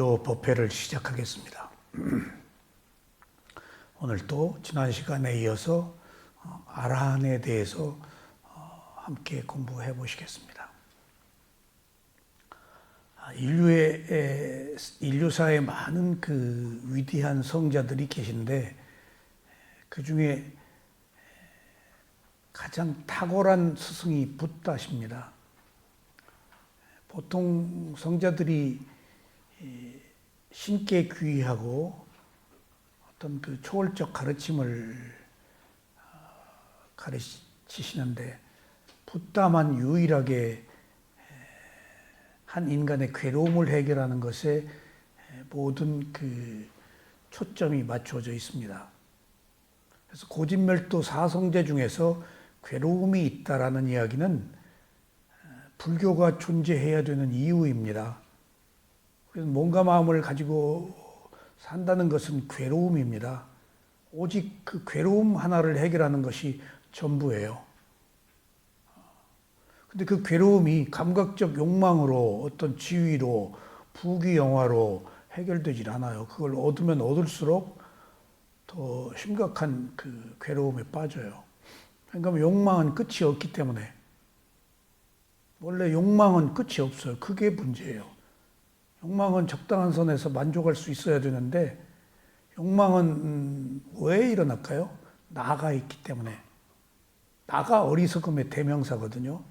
불교 법회를 시작하겠습니다. 오늘 또 지난 시간에 이어서 아라한에 대해서 함께 공부해 보시겠습니다. 인류사에 많은 그 위대한 성자들이 계신데 그 중에 가장 탁월한 스승이 붓다십니다. 보통 성자들이 신께 귀의하고 어떤 그 초월적 가르침을 가르치시는데 붓다만 유일하게 한 인간의 괴로움을 해결하는 것에 모든 그 초점이 맞춰져 있습니다. 그래서 고진멸도 사성제 중에서 괴로움이 있다라는 이야기는 불교가 존재해야 되는 이유입니다. 그래서 몸과 마음을 가지고 산다는 것은 괴로움입니다. 오직 그 괴로움 하나를 해결하는 것이 전부예요. 근데 그 괴로움이 감각적 욕망으로 어떤 지위로 부귀영화로 해결되질 않아요. 그걸 얻으면 얻을수록 더 심각한 그 괴로움에 빠져요. 그러니까 욕망은 끝이 없기 때문에 원래 욕망은 끝이 없어요. 그게 문제예요. 욕망은 적당한 선에서 만족할 수 있어야 되는데 욕망은 왜 일어날까요? 나가 있기 때문에. 나가 어리석음의 대명사거든요.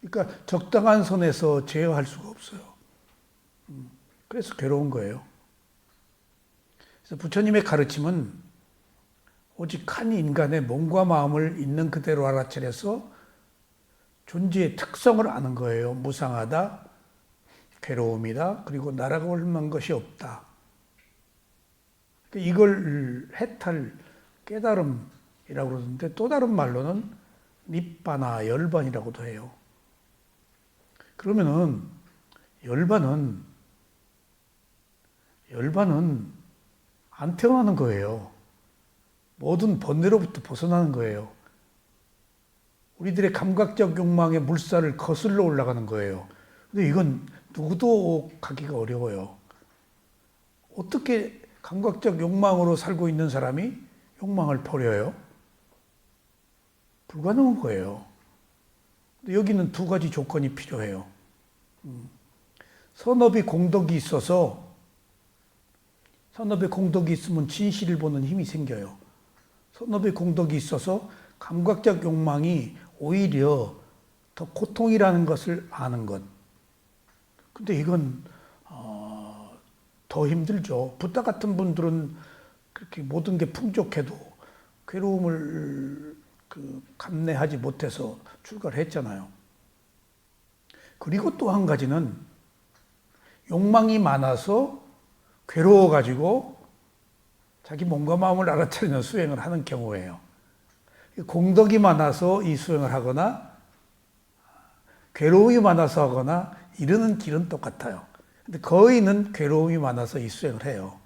그러니까 적당한 선에서 제어할 수가 없어요. 그래서 괴로운 거예요. 그래서 부처님의 가르침은 오직 한 인간의 몸과 마음을 있는 그대로 알아차려서 존재의 특성을 아는 거예요. 무상하다, 괴로움이다, 그리고 나라가 얼만 것이 없다. 이걸 해탈 깨달음이라고 그러는데 또 다른 말로는 닛바나 열반이라고도 해요. 그러면은 열반은 안 태어나는 거예요. 모든 번뇌로부터 벗어나는 거예요. 우리들의 감각적 욕망의 물살을 거슬러 올라가는 거예요. 근데 이건 누구도 가기가 어려워요. 어떻게 감각적 욕망으로 살고 있는 사람이 욕망을 버려요? 불가능한 거예요. 근데 여기는 두 가지 조건이 필요해요. 선업이 공덕이 있어서 선업의 공덕이 있으면 진실을 보는 힘이 생겨요. 선업의 공덕이 있어서 감각적 욕망이 오히려 더 고통이라는 것을 아는 것. 근데 이건 더 힘들죠. 붓다 같은 분들은 그렇게 모든 게 풍족해도 괴로움을 감내하지 못해서 출가를 했잖아요. 그리고 또 한 가지는 욕망이 많아서 괴로워가지고 자기 몸과 마음을 알아차리는 수행을 하는 경우예요. 공덕이 많아서 이 수행을 하거나 괴로움이 많아서 하거나 이르는 길은 똑같아요. 근데 거의는 괴로움이 많아서 이 수행을 해요.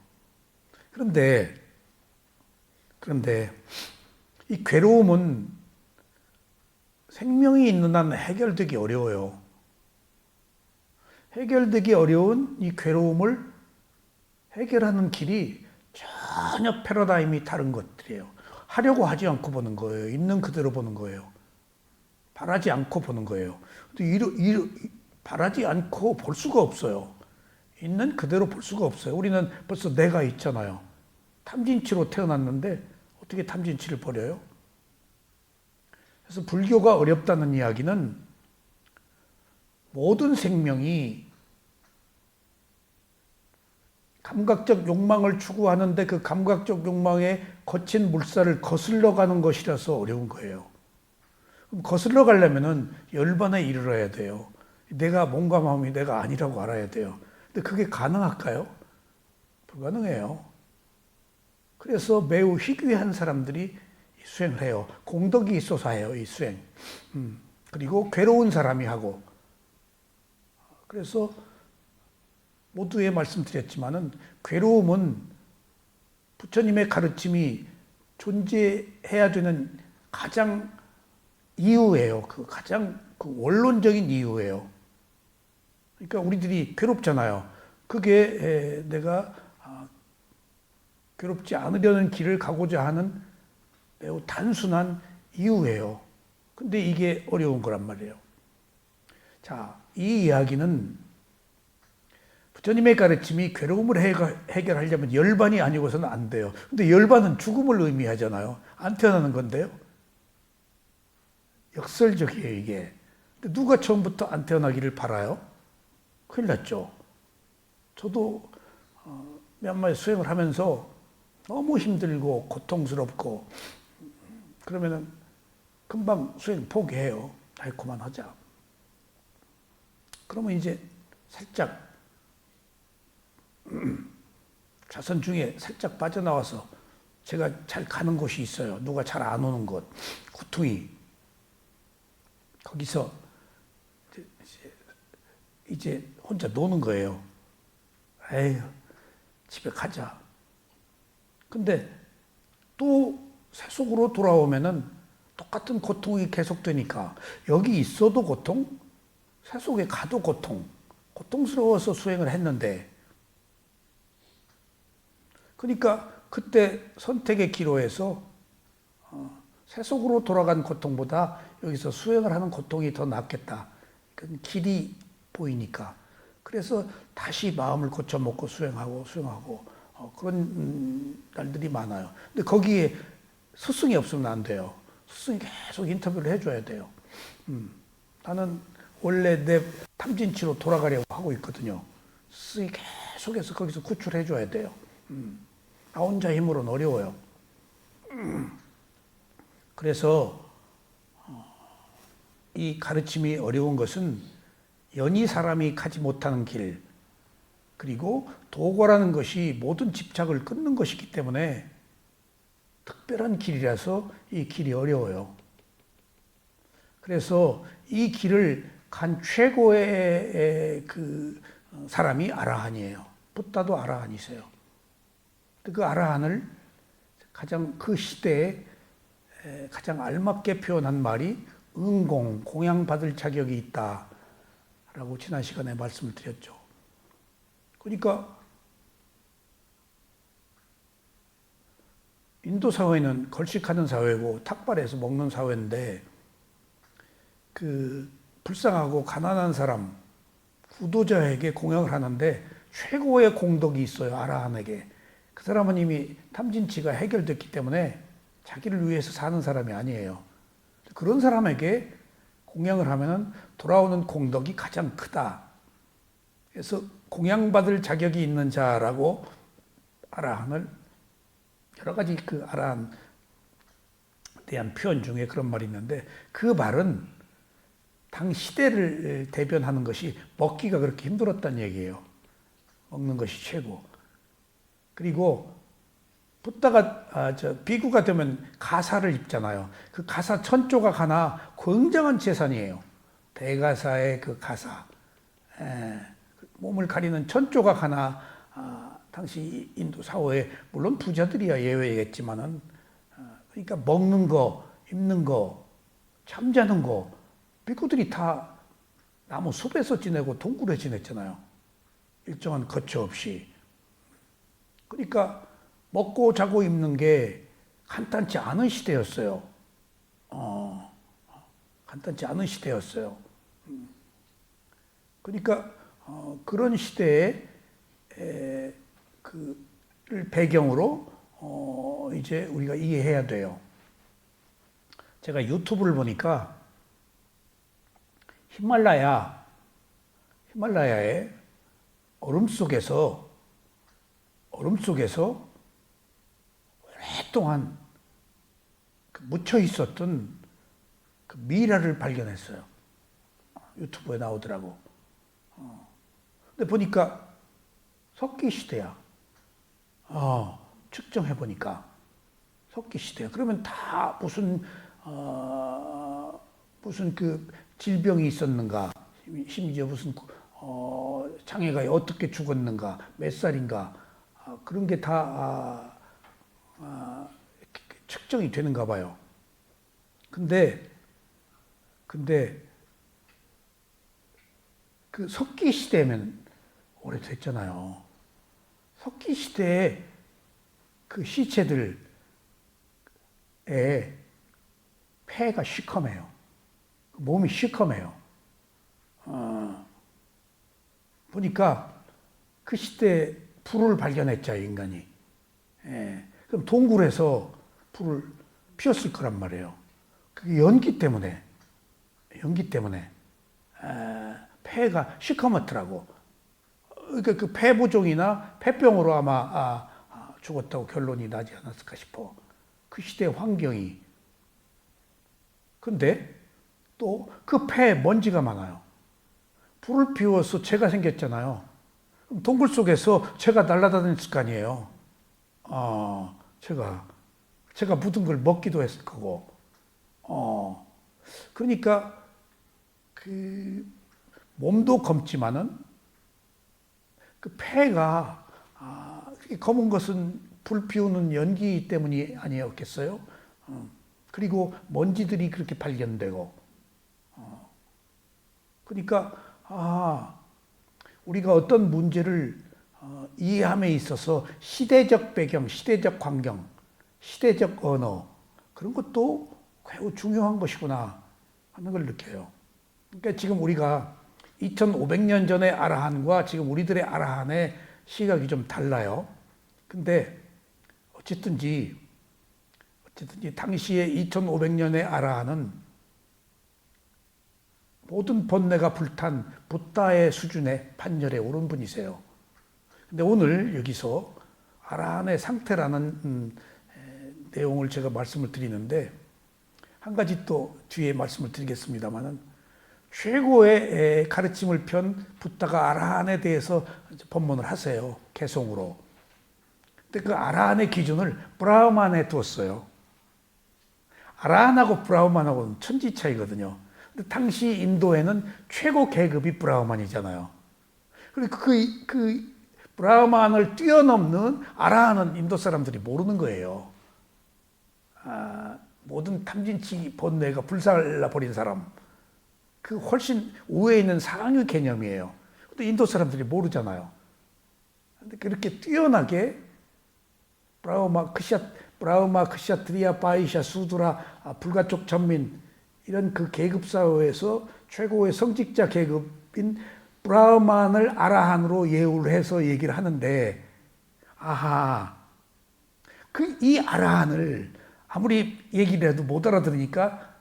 그런데 이 괴로움은 생명이 있는 한 해결되기 어려워요. 해결되기 어려운 이 괴로움을 해결하는 길이 전혀 패러다임이 다른 것들이에요. 하려고 하지 않고 보는 거예요. 있는 그대로 보는 거예요. 바라지 않고 보는 거예요. 근데 바라지 않고 볼 수가 없어요. 있는 그대로 볼 수가 없어요. 우리는 벌써 내가 있잖아요. 탐진치로 태어났는데 어떻게 탐진치를 버려요? 그래서 불교가 어렵다는 이야기는 모든 생명이 감각적 욕망을 추구하는데 그 감각적 욕망의 거친 물살을 거슬러 가는 것이라서 어려운 거예요. 그럼 거슬러 가려면은 열반에 이르러야 돼요. 내가 몸과 마음이 내가 아니라고 알아야 돼요. 근데 그게 가능할까요? 불가능해요. 그래서 매우 희귀한 사람들이 수행을 해요. 공덕이 있어서 해요, 이 수행. 그리고 괴로운 사람이 하고. 그래서 모두에 말씀드렸지만은 괴로움은 부처님의 가르침이 존재해야 되는 가장 이유예요. 그 가장 원론적인 이유예요. 그러니까 우리들이 괴롭잖아요. 그게 내가 괴롭지 않으려는 길을 가고자 하는 매우 단순한 이유예요. 근데 이게 어려운 거란 말이에요. 자, 이 이야기는 부처님의 가르침이 괴로움을 해결하려면 열반이 아니고서는 안 돼요. 근데 열반은 죽음을 의미하잖아요. 안 태어나는 건데요. 역설적이에요, 이게. 근데 누가 처음부터 안 태어나기를 바라요? 큰일 났죠. 저도 미얀마에 수행을 하면서 너무 힘들고 고통스럽고 그러면은 금방 수행 포기해요. 아이 그만하자. 그러면 이제 살짝 좌선 중에 살짝 빠져나와서 제가 잘 가는 곳이 있어요. 누가 잘 안 오는 곳. 구퉁이. 거기서 이제 혼자 노는 거예요. 에휴, 집에 가자. 근데 또 세속으로 돌아오면은 똑같은 고통이 계속되니까 여기 있어도 고통, 세속에 가도 고통, 고통스러워서 수행을 했는데 그러니까 그때 선택의 기로에서 세속으로 돌아간 고통보다 여기서 수행을 하는 고통이 더 낫겠다. 그 길이 보이니까. 그래서 다시 마음을 고쳐먹고 수행하고 그런 날들이 많아요. 근데 거기에 스승이 없으면 안 돼요. 스승이 계속 인터뷰를 해줘야 돼요. 나는 원래 내 탐진치로 돌아가려고 하고 있거든요. 스승이 계속해서 거기서 구출해줘야 돼요. 나 혼자 힘으로는 어려워요. 그래서 이 가르침이 어려운 것은 연이 사람이 가지 못하는 길, 그리고 도고라는 것이 모든 집착을 끊는 것이기 때문에 특별한 길이라서 이 길이 어려워요. 그래서 이 길을 간 최고의 그 사람이 아라한이에요. 붓다도 아라한이세요. 그 아라한을 가장 그 시대에 가장 알맞게 표현한 말이 응공, 공양받을 자격이 있다라고 지난 시간에 말씀을 드렸죠. 그러니까 인도 사회는 걸식하는 사회고 탁발해서 먹는 사회인데 그 불쌍하고 가난한 사람, 구도자에게 공양을 하는데 최고의 공덕이 있어요. 아라한에게. 그 사람은 이미 탐진치가 해결됐기 때문에 자기를 위해서 사는 사람이 아니에요. 그런 사람에게 공양을 하면 돌아오는 공덕이 가장 크다. 그래서 공양받을 자격이 있는 자라고 아라한을 여러 가지 그 아라한에 대한 표현 중에 그런 말이 있는데 그 말은 당 시대를 대변하는 것이 먹기가 그렇게 힘들었다는 얘기예요. 먹는 것이 최고. 그리고 붓다가 비구가 되면 가사를 입잖아요. 그 가사 천조각 하나 굉장한 재산이에요. 대가사의 그 가사, 몸을 가리는 천조각 하나, 당시 인도 사회에 물론 부자들이야 예외겠지만은, 그러니까 먹는 거, 입는 거, 잠자는 거, 비구들이 다 나무 숲에서 지내고 동굴에 지냈잖아요. 일정한 거처 없이. 그러니까 먹고 자고 입는 게 간단치 않은 시대였어요. 간단치 않은 시대였어요. 그러니까 그런 시대에 그를 배경으로 이제 우리가 이해해야 돼요. 제가 유튜브를 보니까 히말라야의 얼음 속에서 오랫동안 묻혀 있었던 그 미라를 발견했어요. 유튜브에 나오더라고. 근데 보니까 석기 시대야. 측정해 보니까 석기 시대야. 그러면 다 무슨 그 질병이 있었는가, 심지어 무슨 장애가 어떻게 죽었는가, 몇 살인가, 그런 게 다 측정이 되는가 봐요. 근데 그 석기 시대면 오래됐잖아요. 석기 시대에 그 시체들의 폐가 시커매요. 몸이 시커매요. 보니까 그 시대에 불을 발견했죠, 인간이. 그럼 동굴에서 불을 피웠을 거란 말이에요. 그게 연기 때문에 폐가 시커멓더라고. 그러니까 그 폐부종이나 폐병으로 아마 죽었다고 결론이 나지 않았을까 싶어. 그 시대 환경이. 근데 또 그 폐에 먼지가 많아요. 불을 피워서 재가 생겼잖아요. 그럼 동굴 속에서 재가 날아다녔을 거 아니에요. 제가 묻은 걸 먹기도 했을 거고. 그러니까 그 몸도 검지만은 그 폐가 검은 것은 불 피우는 연기 때문이 아니었겠어요? 그리고 먼지들이 그렇게 발견되고. 그러니까 우리가 어떤 문제를 이해함에 있어서 시대적 배경, 시대적 환경, 시대적 언어 그런 것도 매우 중요한 것이구나 하는 걸 느껴요. 그러니까 지금 우리가 2500년 전의 아라한과 지금 우리들의 아라한의 시각이 좀 달라요. 근데 어쨌든지 당시에 2500년의 아라한은 모든 번뇌가 불탄 붓다의 수준의 판결에 오른 분이세요. 근데 오늘 여기서 아라한의 상태라는 내용을 제가 말씀을 드리는데 한 가지 또 뒤에 말씀을 드리겠습니다만은 최고의 가르침을 편 붓다가 아라한에 대해서 법문을 하세요. 개송으로. 근데 그 아라한의 기준을 브라흐만에 두었어요. 아라한하고 브라흐만하고는 천지 차이거든요. 근데 당시 인도에는 최고 계급이 브라흐만이잖아요. 그리고 그 브라흐만을 뛰어넘는 아라한은 인도 사람들이 모르는 거예요. 모든 탐진치 번뇌가 불살라 버린 사람. 그 훨씬 우회에 있는 상위 개념이에요. 근데 인도 사람들이 모르잖아요. 근데 그렇게 뛰어나게 브라흐마, 크샤트리야, 바이샤, 수드라, 불가촉 전민 이런 그 계급 사회에서 최고의 성직자 계급인 브라흐만을 아라한으로 예우를 해서 얘기를 하는데 이 아라한을 아무리 얘기를 해도 못 알아들으니까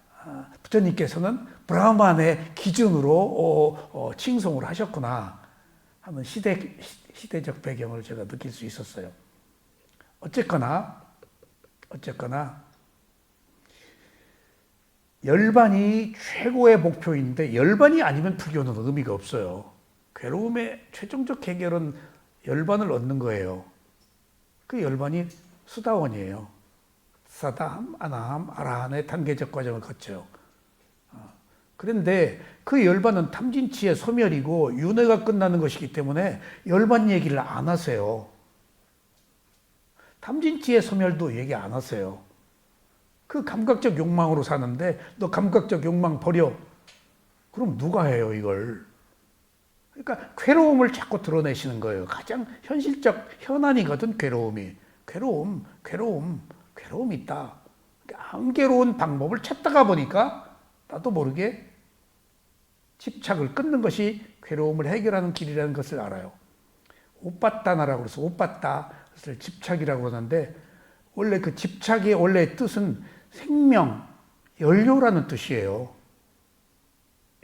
부처님께서는 브라흐만의 기준으로 칭송을 하셨구나 하는 시대적 배경을 제가 느낄 수 있었어요. 어쨌거나 열반이 최고의 목표인데 열반이 아니면 불교는 의미가 없어요. 괴로움의 최종적 해결은 열반을 얻는 거예요. 그 열반이 수다원이에요. 사다함, 아나함, 아라한의 단계적 과정을 거쳐요. 그런데 그 열반은 탐진치의 소멸이고 윤회가 끝나는 것이기 때문에 열반 얘기를 안 하세요. 탐진치의 소멸도 얘기 안 하세요. 그 감각적 욕망으로 사는데 너 감각적 욕망 버려. 그럼 누가 해요 이걸? 그러니까 괴로움을 자꾸 드러내시는 거예요. 가장 현실적 현안이거든 괴로움이. 괴로움 있다. 안 괴로운 방법을 찾다가 보니까 나도 모르게 집착을 끊는 것이 괴로움을 해결하는 길이라는 것을 알아요. 오빠따나라고 그래서 오빠따 그것을 집착이라고 그러는데 원래 그 집착의 원래 뜻은 생명, 연료라는 뜻이에요.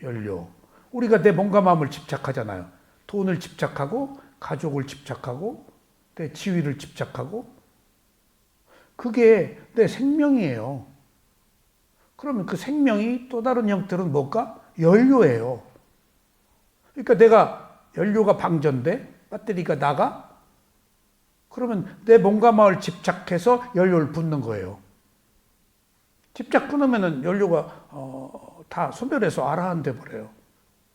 연료. 우리가 내 몸과 마음을 집착하잖아요. 돈을 집착하고 가족을 집착하고 내 지위를 집착하고 그게 내 생명이에요. 그러면 그 생명이 또 다른 형태로는 뭘까? 연료예요. 그러니까 내가 연료가 방전돼 배터리가 나가 그러면 내 몸과 마음을 집착해서 연료를 붓는 거예요. 집착 끊으면은 연료가 다 소멸해서 아라한 돼 버려요.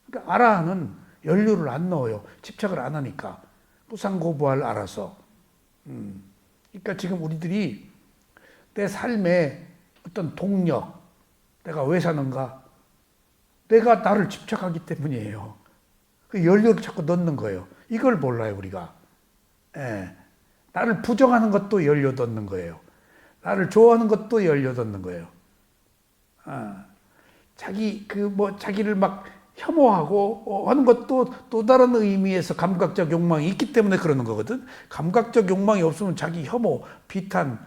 그러니까 아라한은 연료를 안 넣어요. 집착을 안 하니까 무상고부할 알아서. 그러니까 지금 우리들이 내 삶의 어떤 동력, 내가 왜 사는가? 내가 나를 집착하기 때문이에요. 그 연료를 자꾸 넣는 거예요. 이걸 몰라요, 우리가. 예. 나를 부정하는 것도 열려듣는 거예요. 나를 좋아하는 것도 열려듣는 거예요. 아, 자기를 막 혐오하고 하는 것도 또 다른 의미에서 감각적 욕망이 있기 때문에 그러는 거거든. 감각적 욕망이 없으면 자기 혐오, 비탄,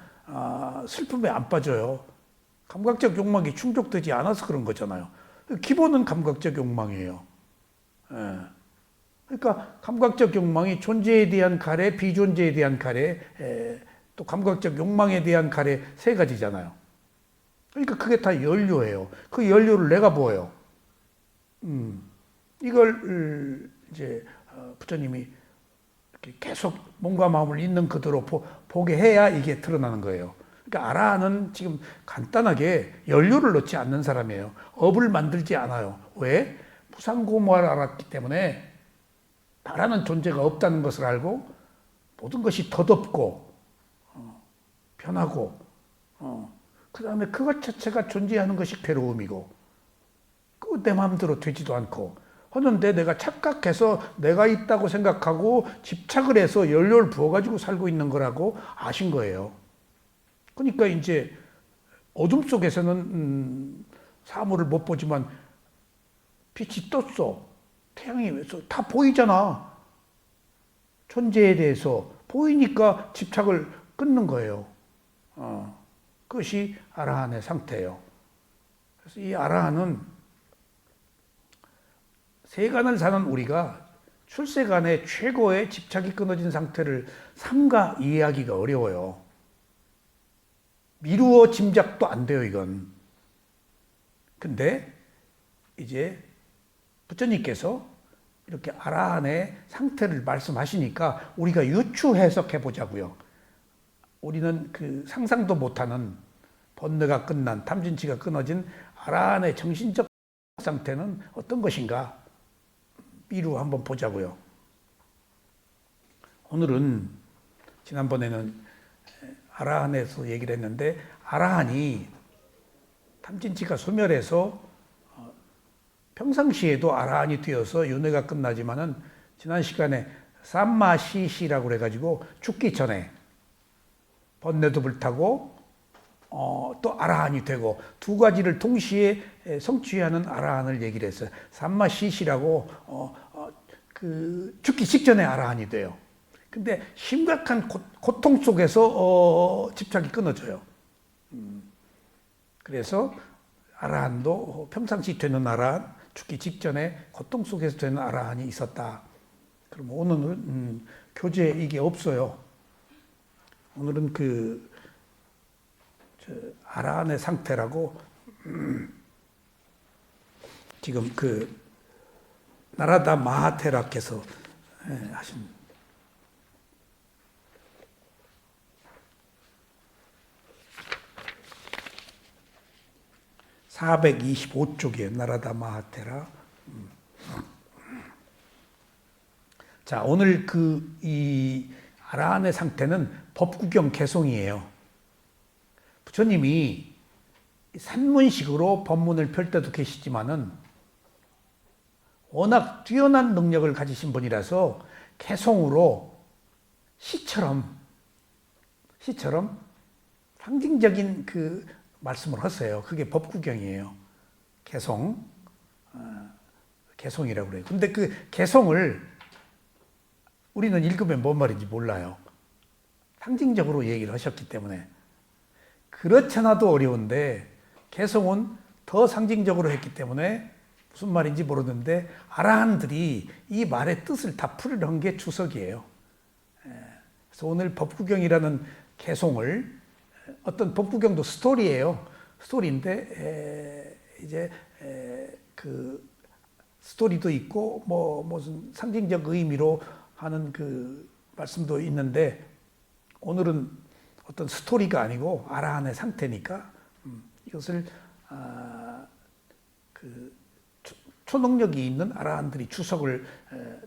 슬픔에 안 빠져요. 감각적 욕망이 충족되지 않아서 그런 거잖아요. 기본은 감각적 욕망이에요. 예. 그러니까 감각적 욕망이 존재에 대한 가래, 비존재에 대한 가래, 또 감각적 욕망에 대한 가래 세 가지잖아요. 그러니까 그게 다 연료예요. 그 연료를 내가 보여요. 이걸 이제 부처님이 이렇게 계속 몸과 마음을 있는 그대로 보게 해야 이게 드러나는 거예요. 그러니까 아라한은 지금 간단하게 연료를 넣지 않는 사람이에요. 업을 만들지 않아요. 왜? 무상고무를 알았기 때문에 나라는 존재가 없다는 것을 알고 모든 것이 덧없고 변하고 그 다음에 그것 자체가 존재하는 것이 괴로움이고 그 내 마음대로 되지도 않고 하는데 내가 착각해서 내가 있다고 생각하고 집착을 해서 연료를 부어가지고 살고 있는 거라고 아신 거예요. 그러니까 이제 어둠 속에서는 사물을 못 보지만 빛이 떴어. 태양이 다 보이잖아. 존재에 대해서 보이니까 집착을 끊는 거예요. 그것이 아라한의 상태예요. 그래서 이 아라한은 세간을 사는 우리가 출세간에 최고의 집착이 끊어진 상태를 삼가 이해하기가 어려워요. 미루어 짐작도 안 돼요, 이건. 근데 이제 부처님께서 이렇게 아라한의 상태를 말씀하시니까 우리가 유추 해석해 보자고요. 우리는 그 상상도 못하는 번뇌가 끝난 탐진치가 끊어진 아라한의 정신적 상태는 어떤 것인가 미루 한번 보자고요. 오늘은 지난번에는 아라한에서 얘기를 했는데 아라한이 탐진치가 소멸해서 평상시에도 아라한이 되어서 윤회가 끝나지만은 지난 시간에 삼마시시라고 그래가지고 죽기 전에 번뇌도 불타고 또 아라한이 되고 두 가지를 동시에 성취하는 아라한을 얘기를 했어요. 삼마시시라고 그 죽기 직전에 아라한이 돼요. 근데 심각한 고통 속에서 집착이 끊어져요. 그래서 아라한도 평상시 되는 아라한, 죽기 직전에 고통 속에서 되는 아라한이 있었다. 그럼 오늘은 교재에 이게 없어요. 오늘은 아라한의 상태라고 지금 나라다 마하테라께서 하신 425쪽이에요. 나라다 마하테라. 자, 오늘 이 아라한의 상태는 법구경 개송이에요. 부처님이 산문식으로 법문을 펼 때도 계시지만은 워낙 뛰어난 능력을 가지신 분이라서 개송으로 시처럼 상징적인 말씀을 하세요. 그게 법구경이에요. 개송이라고 그래요. 근데 그 개송을 우리는 읽으면 뭔 말인지 몰라요. 상징적으로 얘기를 하셨기 때문에. 그렇잖아도 어려운데 개송은 더 상징적으로 했기 때문에 무슨 말인지 모르는데 아라한들이 이 말의 뜻을 다 풀이한 게 주석이에요. 그래서 오늘 법구경이라는 개송을 어떤 법구경도 스토리예요. 스토리인데 이제 그 스토리도 있고 무슨 상징적 의미로 하는 그 말씀도 있는데 오늘은 어떤 스토리가 아니고 아라한의 상태니까 이것을 초능력이 있는 아라한들이 주석을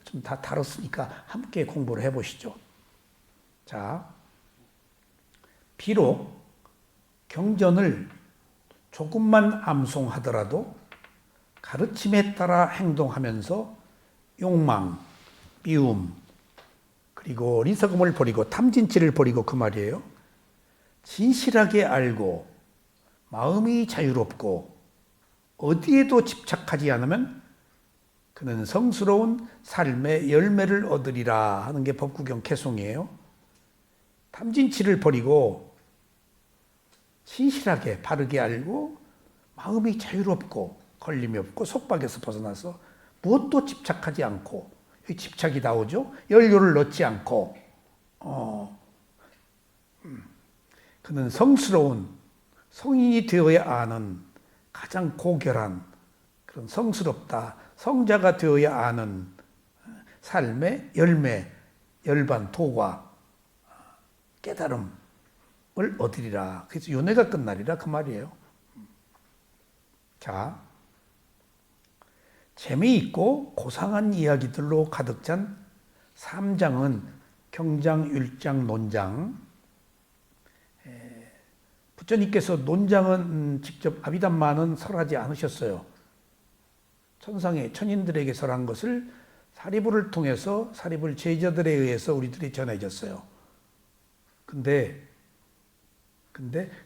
좀 다 다뤘으니까 함께 공부를 해보시죠. 자, 비록 경전을 조금만 암송하더라도 가르침에 따라 행동하면서 욕망, 미움, 그리고 리석음을 버리고 탐진치를 버리고 그 말이에요. 진실하게 알고 마음이 자유롭고 어디에도 집착하지 않으면 그는 성스러운 삶의 열매를 얻으리라 하는 게 법구경 개송이에요. 탐진치를 버리고 진실하게 바르게 알고 마음이 자유롭고 걸림이 없고 속박에서 벗어나서 무엇도 집착하지 않고, 여기 집착이 나오죠. 연료를 넣지 않고 그는 성스러운 성인이 되어야 아는 가장 고결한 그런 성스럽다, 성자가 되어야 아는 삶의 열매, 열반, 도과, 깨달음을 얻으리라. 그래서 윤회가 끝나리라 그 말이에요. 자, 재미있고 고상한 이야기들로 가득 찬 3장은 경장, 율장, 논장. 부처님께서 논장은 직접 아비담마는 설하지 않으셨어요. 천상의 천인들에게 설한 것을 사리부를 통해서 사리불 제자들에 의해서 우리들이 전해졌어요. 근데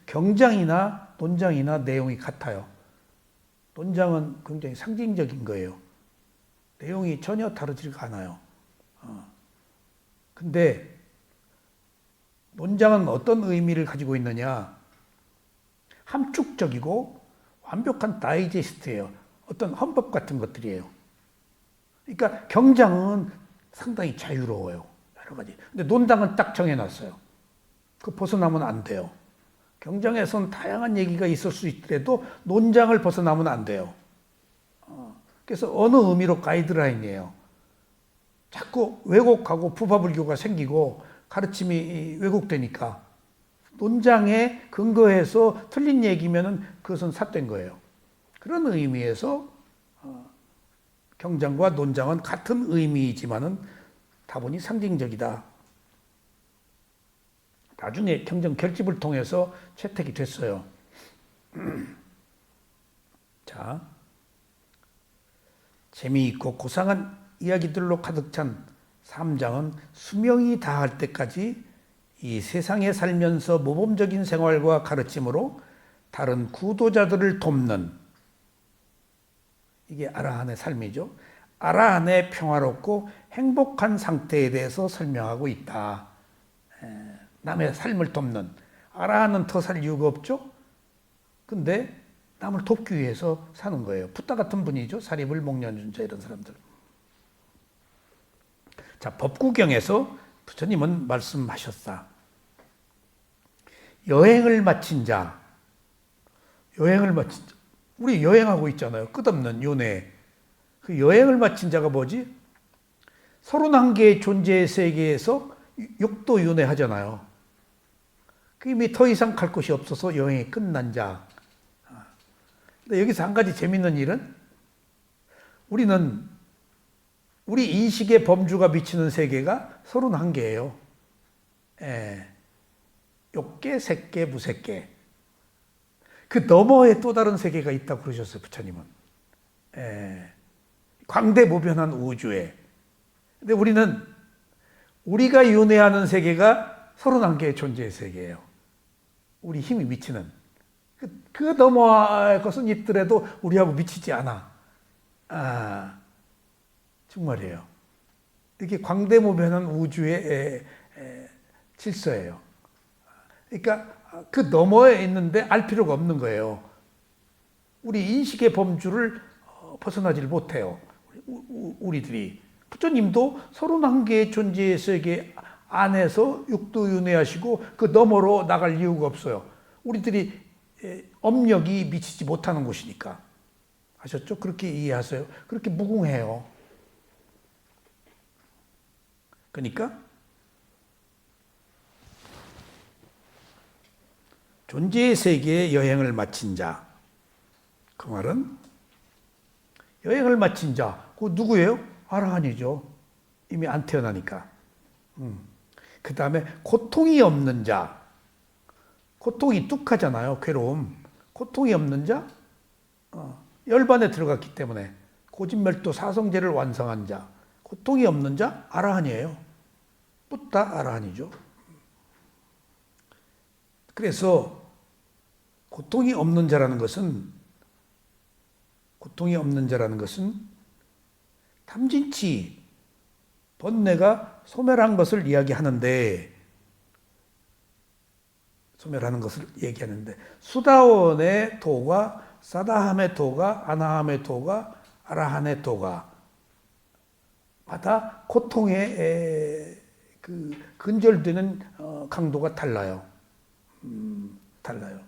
경장이나 논장이나 내용이 같아요. 논장은 굉장히 상징적인 거예요. 내용이 전혀 다르지가 않아요. 근데 논장은 어떤 의미를 가지고 있느냐? 함축적이고 완벽한 다이제스트예요. 어떤 헌법 같은 것들이에요. 그러니까 경장은 상당히 자유로워요. 여러 가지. 근데 논장은 딱 정해놨어요. 그 벗어나면 안 돼요. 경장에선 다양한 얘기가 있을 수 있더라도 논장을 벗어나면 안 돼요. 그래서 어느 의미로 가이드라인이에요. 자꾸 왜곡하고 부파불교가 생기고 가르침이 왜곡되니까 논장에 근거해서 틀린 얘기면은 그것은 삿된 거예요. 그런 의미에서 경장과 논장은 같은 의미이지만은 다분히 상징적이다. 나중에 경정 결집을 통해서 채택이 됐어요. 자, 재미있고 고상한 이야기들로 가득 찬 3장은 수명이 다할 때까지 이 세상에 살면서 모범적인 생활과 가르침으로 다른 구도자들을 돕는, 이게 아라한의 삶이죠. 아라한의 평화롭고 행복한 상태에 대해서 설명하고 있다. 남의 삶을 돕는, 아라한은 더 살 이유가 없죠. 근데 남을 돕기 위해서 사는 거예요. 붓다 같은 분이죠. 사리불, 목련준자 이런 사람들. 자, 법구경에서 부처님은 말씀하셨다. 여행을 마친 자, 우리 여행하고 있잖아요. 끝없는 윤회. 그 여행을 마친 자가 뭐지? 31개의 존재의 세계에서 육도 윤회 하잖아요. 그 이미 더 이상 갈 곳이 없어서 여행이 끝난 자. 근데 여기서 한 가지 재밌는 일은 우리는 우리 인식의 범주가 미치는 세계가 31개예요. 욕계, 색계, 무색계. 그 너머에 또 다른 세계가 있다고 그러셨어요, 부처님은. 광대무변한 우주에. 근데 우리가 윤회하는 세계가 31개의 존재의 세계예요. 우리 힘이 미치는. 그 너머의 것은 있더라도 우리하고 미치지 않아. 정말이에요. 이게 광대무변한 우주의 질서예요. 그러니까 그 너머에 있는데 알 필요가 없는 거예요. 우리 인식의 범주를 벗어나질 못해요. 우리들이. 부처님도 31개의 존재의 세계 안에서 육도윤회하시고 그 너머로 나갈 이유가 없어요. 우리들이 업력이 미치지 못하는 곳이니까. 아셨죠? 그렇게 이해하세요. 그렇게 무궁해요. 그러니까 존재의 세계에 여행을 마친 자. 그 말은 여행을 마친 자. 그 누구예요? 아라한이죠. 이미 안 태어나니까. 그 다음에 고통이 없는 자. 고통이 뚝하잖아요. 괴로움. 고통이 없는 자. 열반에 들어갔기 때문에 고진멸도 사성제를 완성한 자. 고통이 없는 자 아라한이에요. 붓다 아라한이죠. 그래서 고통이 없는 자라는 것은 탐진치, 번뇌가 소멸한 것을 이야기하는데 수다원의 도가 사다함의 도가 아나함의 도가 아라한의 도가 마다 고통에 그 근절되는 강도가 달라요. 달라요.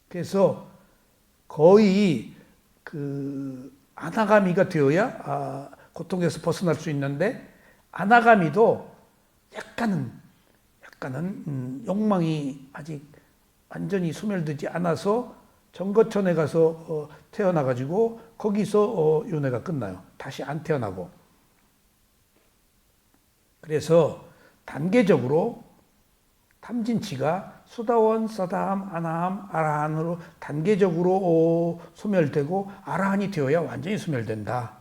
그래서 거의 그 아나가미가 되어야 고통에서 벗어날 수 있는데 아나가미도 약간은 욕망이 아직 완전히 소멸되지 않아서 정거천에 가서 태어나가지고 거기서 윤회가 끝나요. 다시 안 태어나고. 그래서 단계적으로 탐진치가 수다원, 사다함, 아나함, 아라한으로 단계적으로 소멸되고 아라한이 되어야 완전히 소멸된다.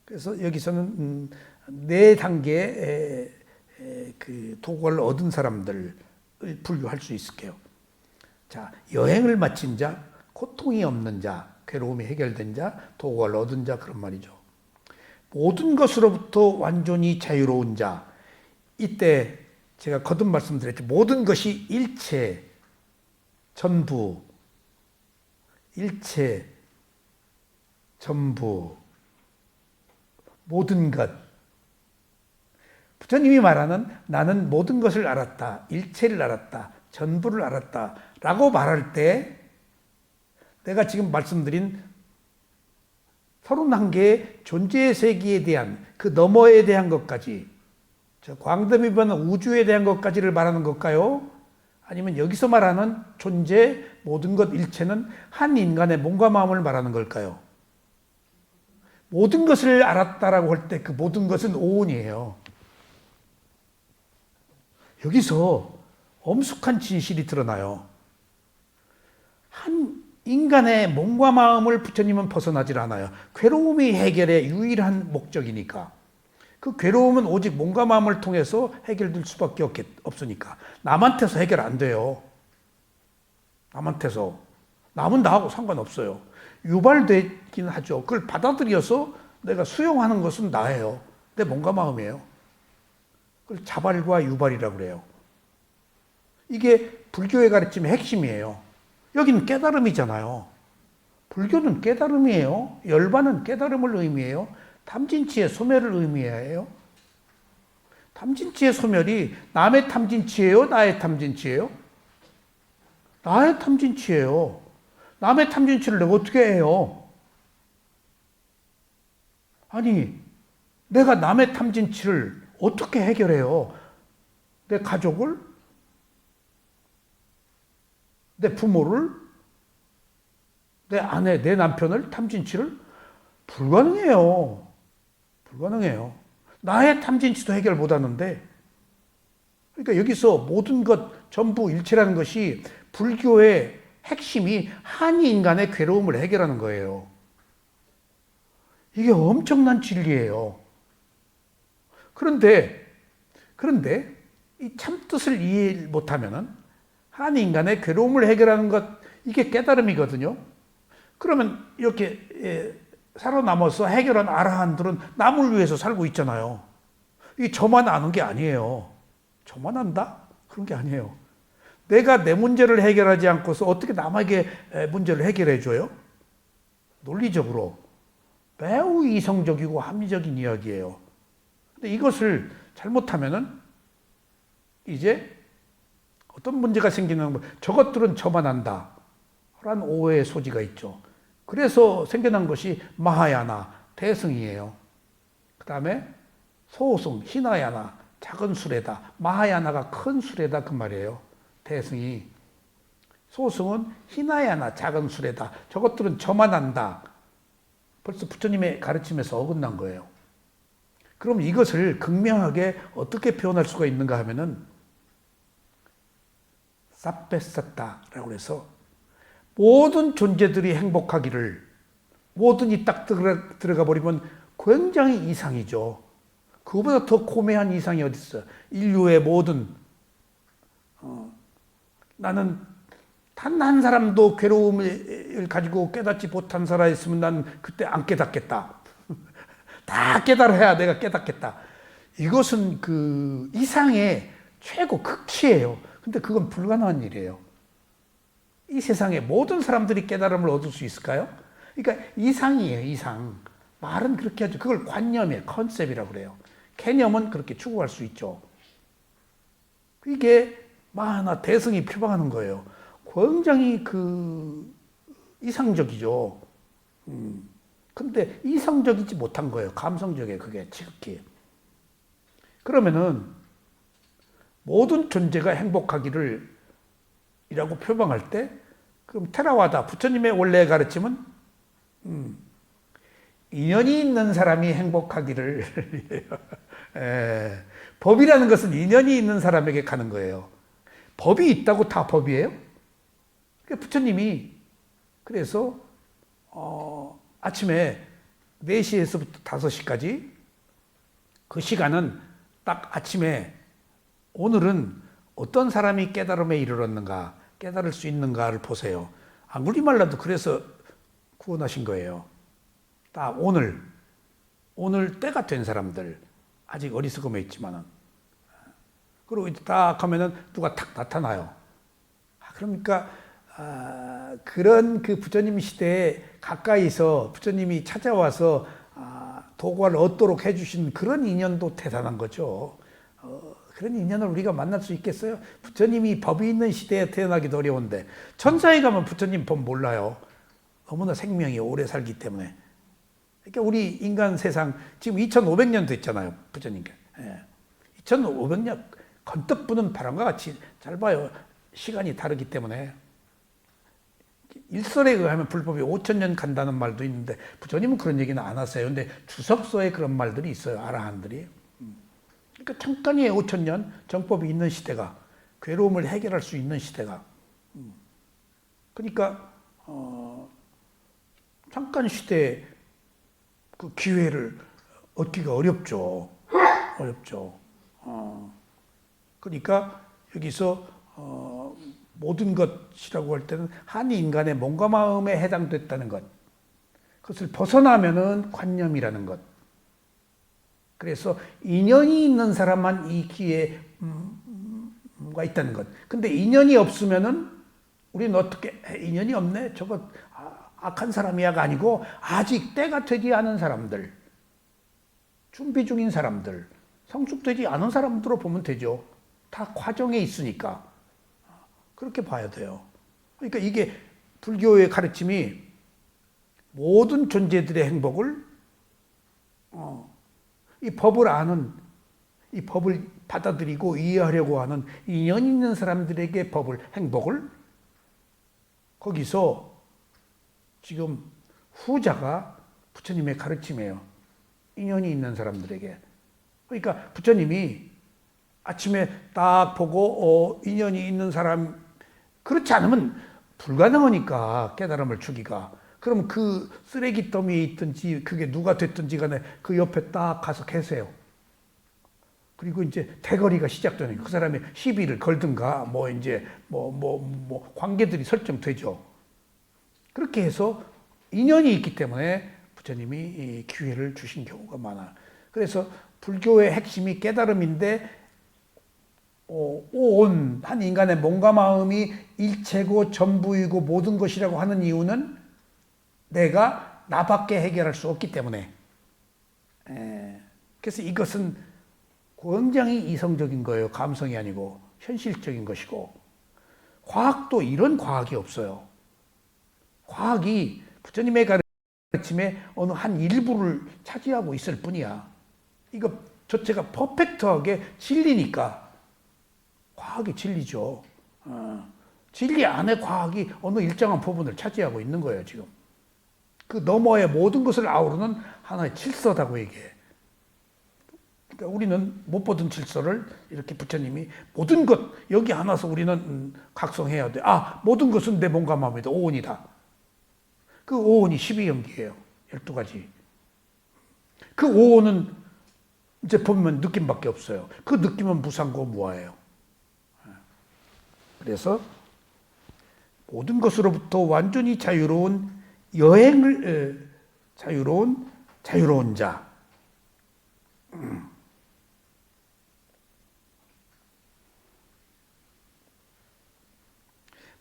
그래서 여기서는 네 단계의 그 도구를 얻은 사람들을 분류할 수 있을게요. 자, 여행을 마친 자, 고통이 없는 자, 괴로움이 해결된 자, 도구를 얻은 자 그런 말이죠. 모든 것으로부터 완전히 자유로운 자. 이때 제가 거듭 말씀드렸죠. 모든 것이 일체, 전부, 모든 것. 부처님이 말하는 나는 모든 것을 알았다, 일체를 알았다, 전부를 알았다 라고 말할 때 내가 지금 말씀드린 31개의 존재의 세계에 대한 그 너머에 대한 것까지 저 광덤이변 우주에 대한 것까지를 말하는 걸까요? 아니면 여기서 말하는 존재, 모든 것, 일체는 한 인간의 몸과 마음을 말하는 걸까요? 모든 것을 알았다라고 할 때 그 모든 것은 오온이에요. 여기서 엄숙한 진실이 드러나요. 한 인간의 몸과 마음을 부처님은 벗어나질 않아요. 괴로움이 해결의 유일한 목적이니까. 그 괴로움은 오직 몸과 마음을 통해서 해결될 수밖에 없으니까. 남한테서 해결 안 돼요. 남한테서. 남은 나하고 상관없어요. 유발되긴 하죠. 그걸 받아들여서 내가 수용하는 것은 나예요. 내 몸과 마음이에요. 그걸 자발과 유발이라고 그래요. 이게 불교의 가르침의 핵심이에요. 여기는 깨달음이잖아요. 불교는 깨달음이에요. 열반은 깨달음을 의미해요. 탐진치의 소멸을 의미해요. 탐진치의 소멸이 남의 탐진치예요? 나의 탐진치예요? 나의 탐진치예요. 남의 탐진치를 내가 어떻게 해요? 아니, 내가 남의 탐진치를 어떻게 해결해요? 내 가족을? 내 부모를? 내 아내, 내 남편을? 탐진치를? 불가능해요. 불가능해요. 나의 탐진치도 해결 못하는데. 그러니까 여기서 모든 것, 전부 일체라는 것이 불교의 핵심이 한 인간의 괴로움을 해결하는 거예요. 이게 엄청난 진리예요. 그런데 이 참뜻을 이해 못하면은 한 인간의 괴로움을 해결하는 것, 이게 깨달음이거든요. 그러면 이렇게 살아남아서 해결한 아라한들은 남을 위해서 살고 있잖아요. 이게 저만 아는 게 아니에요. 저만 안다? 그런 게 아니에요. 내가 내 문제를 해결하지 않고서 어떻게 남에게 문제를 해결해 줘요? 논리적으로 매우 이성적이고 합리적인 이야기예요. 근데 이것을 잘못하면은 이제 어떤 문제가 생기는 거, 저것들은 저만 안다 라는 오해의 소지가 있죠. 그래서 생겨난 것이 마하야나, 대승이에요. 그 다음에 소승, 히나야나, 작은 수레다. 마하야나가 큰 수레다 그 말이에요. 대승이. 소승은 히나야나, 작은 수레다. 저것들은 저만 안다. 벌써 부처님의 가르침에서 어긋난 거예요. 그럼 이것을 극명하게 어떻게 표현할 수가 있는가 하면은 사페사타라고 해서 모든 존재들이 행복하기를, 모든이 딱 들어가 버리면 굉장히 이상이죠. 그거보다 더 고매한 이상이 어디 있어? 인류의 모든 나는 단 한 사람도 괴로움을 가지고 깨닫지 못한 사람이었으면 난 그때 안 깨닫겠다. 다 깨달아야 내가 깨닫겠다. 이것은 그 이상의 최고 극치예요. 근데 그건 불가능한 일이에요. 이 세상에 모든 사람들이 깨달음을 얻을 수 있을까요? 그러니까 이상이에요, 이상. 말은 그렇게 하죠. 그걸 관념이에요, 컨셉이라고 그래요. 개념은 그렇게 추구할 수 있죠. 이게 만화 대승이 표방하는 거예요. 굉장히 그 이상적이죠. 근데 이상적이지 못한 거예요. 감성적이에요, 그게 지극히. 그러면은 모든 존재가 행복하기를 이라고 표방할 때, 그럼 테라와다 부처님의 원래 가르침은 인연이 있는 사람이 행복하기를 법이라는 것은 인연이 있는 사람에게 가는 거예요. 법이 있다고 다 법이에요? 부처님이 그래서 아침에 4시에서부터 5시까지 그 시간은 딱 아침에 오늘은 어떤 사람이 깨달음에 이르렀는가, 깨달을 수 있는가를 보세요. 우리말로도 그래서 구원하신 거예요. 딱 오늘 때가 된 사람들, 아직 어리석음에 있지만은. 그리고 이제 딱 하면은 누가 탁 나타나요. 그러니까, 그런 그 부처님 시대에 가까이서 부처님이 찾아와서 도과를 얻도록 해주신 그런 인연도 대단한 거죠. 그런 인연을 우리가 만날 수 있겠어요? 부처님이 법이 있는 시대에 태어나기도 어려운데, 천사에 가면 부처님 법 몰라요. 너무나 생명이 오래 살기 때문에. 그러니까 우리 인간 세상 지금 2500년 됐잖아요, 부처님께. 2500년 건떡 부는 바람과 같이 짧아요. 시간이 다르기 때문에. 일설에 의하면 불법이 5000년 간다는 말도 있는데 부처님은 그런 얘기는 안 하세요. 근데 주석서에 그런 말들이 있어요, 아라한들이. 그러니까 잠깐이에요, 5000년. 정법이 있는 시대가, 괴로움을 해결할 수 있는 시대가. 그러니까 잠깐 시대에 그 기회를 얻기가 어렵죠. 어렵죠. 그러니까 여기서 모든 것이라고 할 때는 한 인간의 몸과 마음에 해당됐다는 것. 그것을 벗어나면은 관념이라는 것. 그래서 인연이 있는 사람만 이 기회가 있다는 것. 근데 인연이 없으면은 우리는 어떻게 인연이 없네? 저거 악한 사람이야가 아니고 아직 때가 되지 않은 사람들, 준비 중인 사람들, 성숙되지 않은 사람들로 보면 되죠. 다 과정에 있으니까. 그렇게 봐야 돼요. 그러니까 이게 불교의 가르침이 모든 존재들의 행복을 이 법을 아는, 이 법을 받아들이고 이해하려고 하는 인연 있는 사람들에게 법을, 행복을 거기서 지금 후자가 부처님의 가르침이에요. 인연이 있는 사람들에게. 그러니까 부처님이 아침에 딱 보고 인연이 있는 사람, 그렇지 않으면 불가능하니까 깨달음을 주기가. 그럼 그 쓰레기 더미에 있든지 그게 누가 됐든지 간에 그 옆에 딱 가서 계세요. 그리고 이제 대거리가 시작되는 그 사람이 시비를 걸든가 뭐 이제 뭐 관계들이 설정되죠. 그렇게 해서 인연이 있기 때문에 부처님이 이 기회를 주신 경우가 많아요. 그래서 불교의 핵심이 깨달음인데 온 한 인간의 몸과 마음이 일체고 전부이고 모든 것이라고 하는 이유는 내가 나밖에 해결할 수 없기 때문에. 그래서 이것은 굉장히 이성적인 거예요. 감성이 아니고 현실적인 것이고. 과학도 이런 과학이 없어요. 과학이 부처님의 가르침에 어느 한 일부를 차지하고 있을 뿐이야. 이거 전체가 퍼펙트하게 진리니까. 과학이 진리죠. 진리 안에 과학이 어느 일정한 부분을 차지하고 있는 거예요, 지금. 그 너머의 모든 것을 아우르는 하나의 질서다고 얘기해. 그러니까 우리는 못 보던 질서를 이렇게 부처님이 모든 것, 여기 안 와서 우리는 각성해야 돼. 모든 것은 내 몸과 마음이다. 오온이다. 그 오온이 12연기예요. 12가지. 그 오온은 이제 보면 느낌밖에 없어요. 그 느낌은 무상고 무아예요. 그래서 모든 것으로부터 완전히 자유로운 자유로운 자.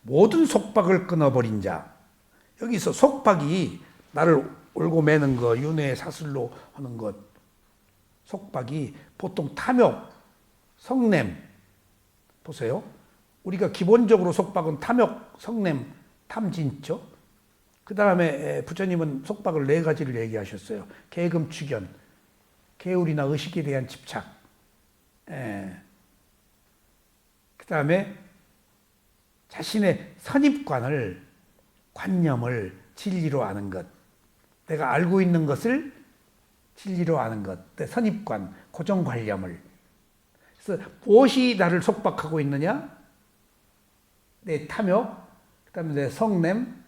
모든 속박을 끊어버린 자. 여기서 속박이 나를 올고 매는 거, 윤회 사슬로 하는 것. 속박이 보통 탐욕, 성냄. 보세요. 우리가 기본적으로 속박은 탐욕, 성냄, 탐진죠. 그 다음에 부처님은 속박을 4가지를 얘기하셨어요. 계금, 취견, 계율이나 의식에 대한 집착. 그 다음에 자신의 선입관을, 관념을 진리로 아는 것. 내가 알고 있는 것을 진리로 아는 것. 내 선입관, 고정관념을. 그래서 무엇이 나를 속박하고 있느냐? 내 탐욕, 그 다음에 내 성냄,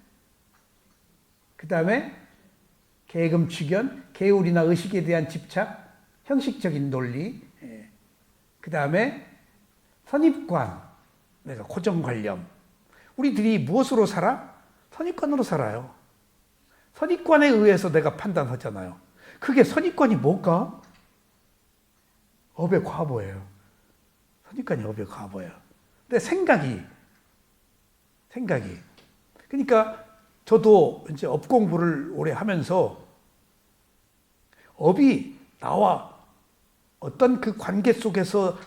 그 다음에 계금, 취견, 계율이나 의식에 대한 집착, 형식적인 논리, 그 다음에 선입관, 내가 고정관념. 우리들이 무엇으로 살아? 선입관으로 살아요. 선입관에 의해서 내가 판단하잖아요. 그게 선입관이 뭘까? 업의 과보예요. 선입관이 업의 과보예요. 근데 생각이. 그러니까 저도 이제 업 공부를 오래 하면서 업이 나와 어떤 그 관계 속에서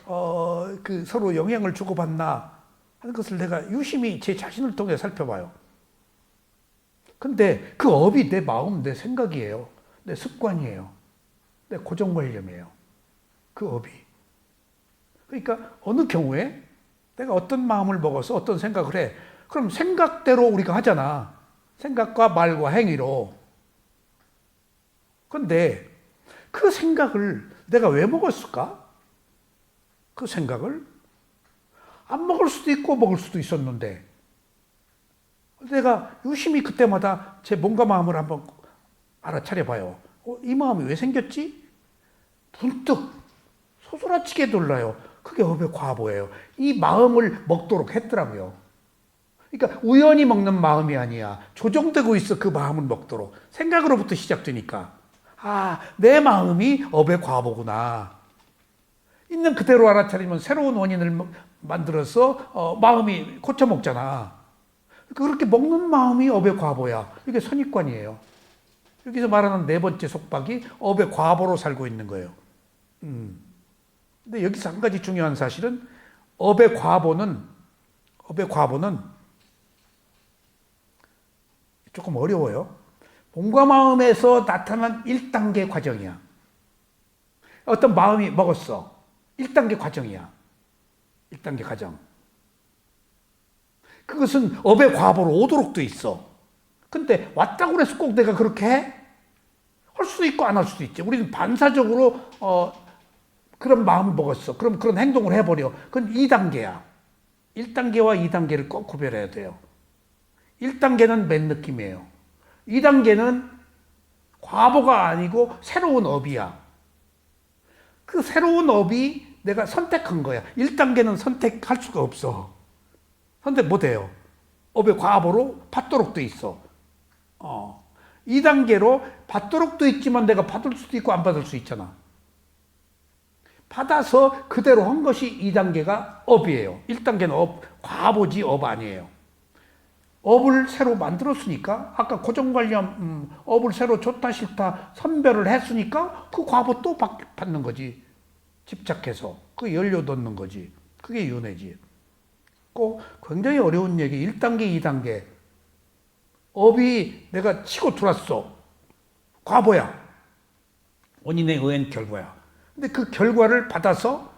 그 서로 영향을 주고받나 하는 것을 내가 유심히 제 자신을 통해 살펴봐요. 근데 그 업이 내 마음, 내 생각이에요. 내 습관이에요. 내 고정관념이에요. 그 업이. 그러니까 어느 경우에 내가 어떤 마음을 먹어서 어떤 생각을 해. 그럼 생각대로 우리가 하잖아. 생각과 말과 행위로. 근데 그 생각을 내가 왜 먹었을까? 그 생각을 안 먹을 수도 있고 먹을 수도 있었는데 내가 유심히 그때마다 제 몸과 마음을 한번 알아차려 봐요. 이 마음이 왜 생겼지? 문득 소스라치게 놀라요. 그게 업의 과보예요. 이 마음을 먹도록 했더라고요. 그러니까 우연히 먹는 마음이 아니야. 조정되고 있어. 그 마음을 먹도록. 생각으로부터 시작되니까. 내 마음이 업의 과보구나. 있는 그대로 알아차리면 새로운 원인을 만들어서 마음이 고쳐먹잖아. 그렇게 먹는 마음이 업의 과보야. 이게 선입관이에요. 여기서 말하는 4번째 속박이 업의 과보로 살고 있는 거예요. 근데 여기서 한 가지 중요한 사실은 업의 과보는 조금 어려워요. 몸과 마음에서 나타난 1단계 과정이야. 어떤 마음이 먹었어. 1단계 과정이야. 1단계 과정. 그것은 업의 과보로 오도록 돼 있어. 근데 왔다고 그래서 꼭 내가 그렇게 해? 할 수도 있고 안 할 수도 있지. 우리는 반사적으로 그런 마음을 먹었어. 그럼 그런 행동을 해버려. 그건 2단계야. 1단계와 2단계를 꼭 구별해야 돼요. 1단계는 맨 느낌이에요. 2단계는 과보가 아니고 새로운 업이야. 그 새로운 업이 내가 선택한 거야. 1단계는 선택할 수가 없어. 선택 못해요. 업의 과보로 받도록 돼 있어. 2단계로 받도록 돼 있지만 내가 받을 수도 있고 안 받을 수 있잖아. 받아서 그대로 한 것이 2단계가 업이에요. 1단계는 업, 과보지 업 아니에요. 업을 새로 만들었으니까 아까 고정관념 업을 새로 좋다 싫다 선별을 했으니까 그 과보 또 받는 거지. 집착해서 그 연료 넣는 거지. 그게 윤회지. 꼭 굉장히 어려운 얘기. 1단계 2단계 업이 내가 치고 들어왔어. 과보야. 원인에 의한 결과야. 근데 그 결과를 받아서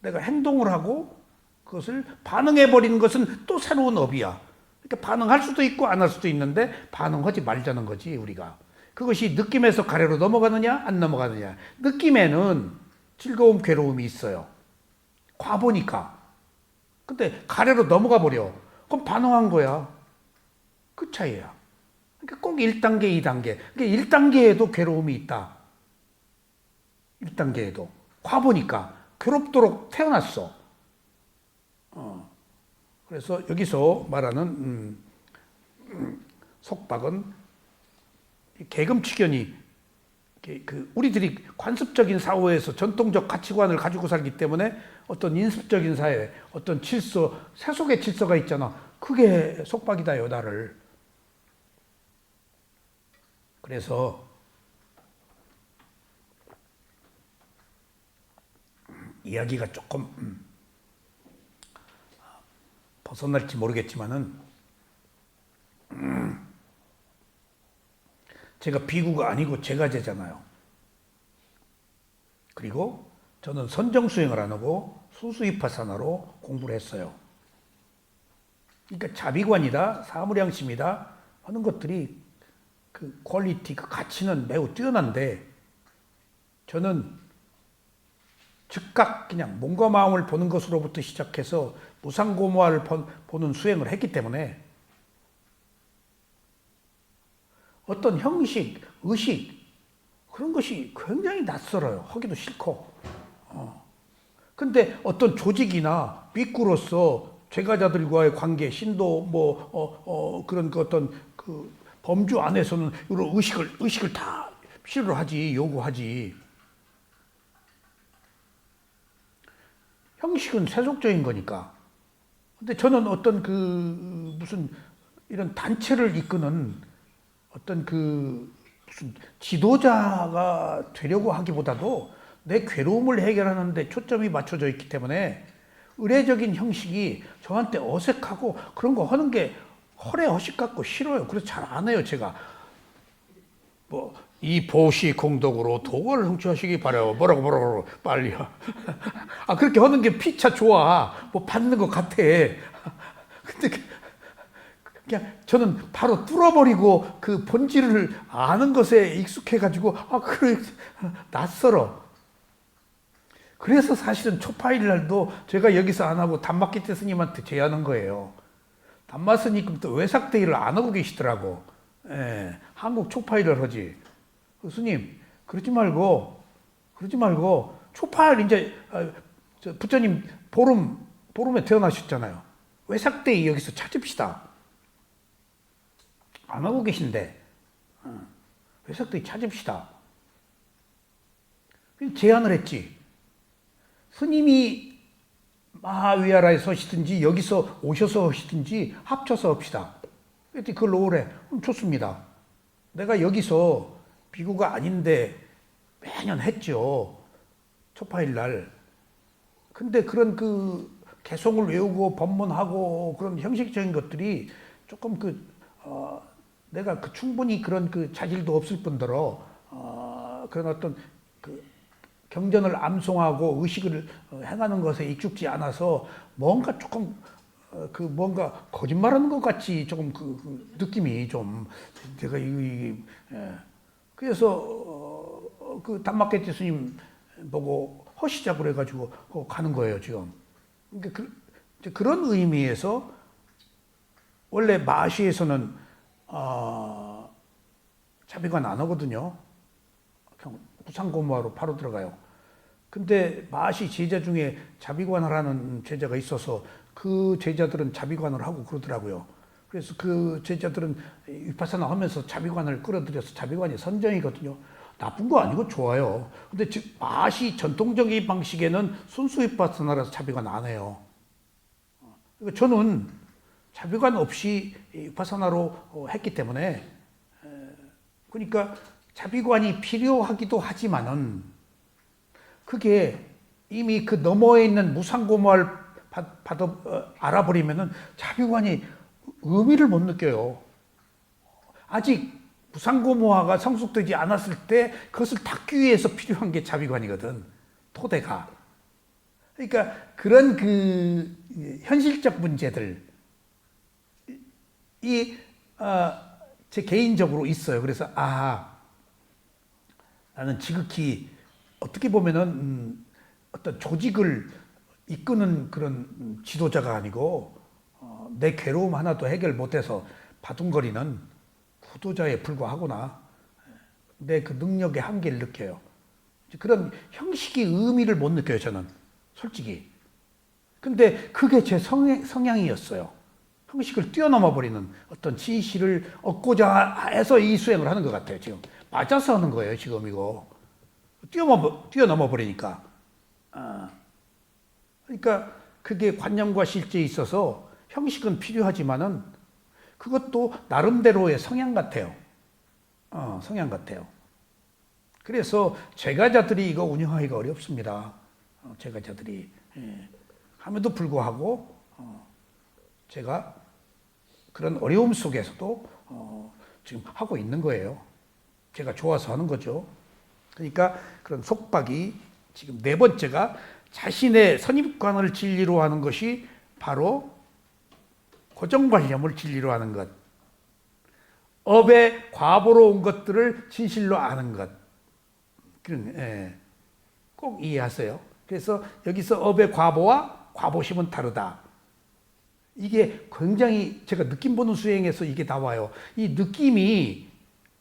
내가 행동을 하고 그것을 반응해버리는 것은 또 새로운 업이야. 그러니까 반응할 수도 있고 안 할 수도 있는데 반응하지 말자는 거지 우리가. 그것이 느낌에서 가래로 넘어가느냐 안 넘어가느냐. 느낌에는 즐거움 괴로움이 있어요. 과보니까. 근데 가래로 넘어가 버려. 그럼 반응한 거야. 그 차이야. 그러니까 꼭 1단계 2단계. 그러니까 1단계에도 괴로움이 있다. 1단계에도. 과보니까 괴롭도록 태어났어. 그래서 여기서 말하는 속박은 계금치견이 우리들이 관습적인 사회에서 전통적 가치관을 가지고 살기 때문에 어떤 인습적인 사회, 어떤 질서, 세속의 질서가 있잖아. 그게 속박이다요, 나를. 그래서 이야기가 조금 벗어날지 모르겠지만은 제가 비구가 아니고 제가제잖아요. 그리고 저는 선정수행을 안 하고 수수위파사나로 공부를 했어요. 그러니까 자비관이다, 사무량심이다 하는 것들이 그 퀄리티, 그 가치는 매우 뛰어난데 저는 즉각 그냥 몸과 마음을 보는 것으로부터 시작해서 무상고무화를 보는 수행을 했기 때문에 어떤 형식, 의식 그런 것이 굉장히 낯설어요. 하기도 싫고. 근데 어떤 조직이나 비구로서 제가자들과의 관계, 신도 그런 그 어떤 그 범주 안에서는 이런 의식을 다 필요로 하지, 요구하지. 형식은 세속적인 거니까. 근데 저는 어떤 그 무슨 이런 단체를 이끄는 어떤 그 무슨 지도자가 되려고 하기보다도 내 괴로움을 해결하는 데 초점이 맞춰져 있기 때문에 의례적인 형식이 저한테 어색하고 그런 거 하는 게 허례허식 같고 싫어요. 그래서 잘 안 해요, 제가. 이 보시 공덕으로 도를 성취하시기 바라요. 뭐라고 빨리요. 그렇게 하는 게 피차 좋아. 받는 것 같아. 근데 그냥 저는 바로 뚫어버리고 그 본질을 아는 것에 익숙해가지고 그래 낯설어. 그래서 사실은 초파일 날도 제가 여기서 안 하고 담마키테 스님한테 제안한 거예요. 담마 스님 또 외삭대의를 안 하고 계시더라고. 한국 초파일을 하지. 스님 그러지 말고 초파일 이제 부처님 보름에 태어나셨잖아요. 외삭대의 여기서 찾읍시다. 안 하고 계신데 외삭대의 찾읍시다. 제안을 했지. 스님이 마하위하라에 서시든지 여기서 오셔서 하시든지 합쳐서 합시다. 그랬더니 그걸로 오래. 좋습니다. 내가 여기서 비구가 아닌데 매년 했죠. 초파일 날. 근데 그런 그 개송을 외우고 법문하고 그런 형식적인 것들이 조금 내가 충분히 그런 그 자질도 없을 뿐더러 그런 어떤 그 경전을 암송하고 의식을 행하는 것에 익숙지 않아서 뭔가 조금 뭔가 거짓말하는 것 같이 조금 그 느낌이 좀 제가 그래서 그 담마케티 스님 보고 허시자 그래가지고 가는 거예요 지금. 그러니까 그런 의미에서 원래 마시에서는 자비관 안 하거든요. 그냥 무상고무화로 바로 들어가요. 근데 마시 제자 중에 자비관을 하는 제자가 있어서 그 제자들은 자비관을 하고 그러더라고요. 그래서 그 제자들은 위파사나 하면서 자비관을 끌어들여서 자비관이 선정이거든요. 나쁜 거 아니고 좋아요. 근데 마시 전통적인 방식에는 순수 위파사나라서 자비관 안 해요. 저는 자비관 없이 위파사나로 했기 때문에 그러니까 자비관이 필요하기도 하지만은 그게 이미 그 너머에 있는 무상고무화를 알아버리면은 자비관이 의미를 못 느껴요. 아직 무상고무화가 성숙되지 않았을 때 그것을 닦기 위해서 필요한 게 자비관이거든. 토대가. 그러니까 그런 그 현실적 문제들 제 개인적으로 있어요. 그래서 나는 지극히 어떻게 보면은 어떤 조직을 이끄는 그런 지도자가 아니고 내 괴로움 하나도 해결 못해서 바둥거리는 구도자에 불과하구나. 내 그 능력의 한계를 느껴요. 그런 형식이 의미를 못 느껴요, 저는. 솔직히. 근데 그게 제 성향이었어요. 형식을 뛰어넘어 버리는 어떤 지시를 얻고자 해서 이 수행을 하는 것 같아요, 지금. 맞아서 하는 거예요, 지금 이거. 뛰어넘어 버리니까. 그러니까 그게 관념과 실제에 있어서 형식은 필요하지만은 그것도 나름대로의 성향 같아요. 성향 같아요. 그래서 제가자들이 이거 운영하기가 어렵습니다. 제가자들이. 예. 함에도 불구하고 제가 그런 어려움 속에서도 지금 하고 있는 거예요. 제가 좋아서 하는 거죠. 그러니까 그런 속박이 지금 네 번째가 자신의 선입관을 진리로 하는 것이 바로 고정관념을 진리로 하는 것. 업의 과보로 온 것들을 진실로 아는 것. 꼭 이해하세요. 그래서 여기서 업의 과보와 과보심은 다르다. 이게 굉장히 제가 느낌 보는 수행에서 이게 나와요. 이 느낌이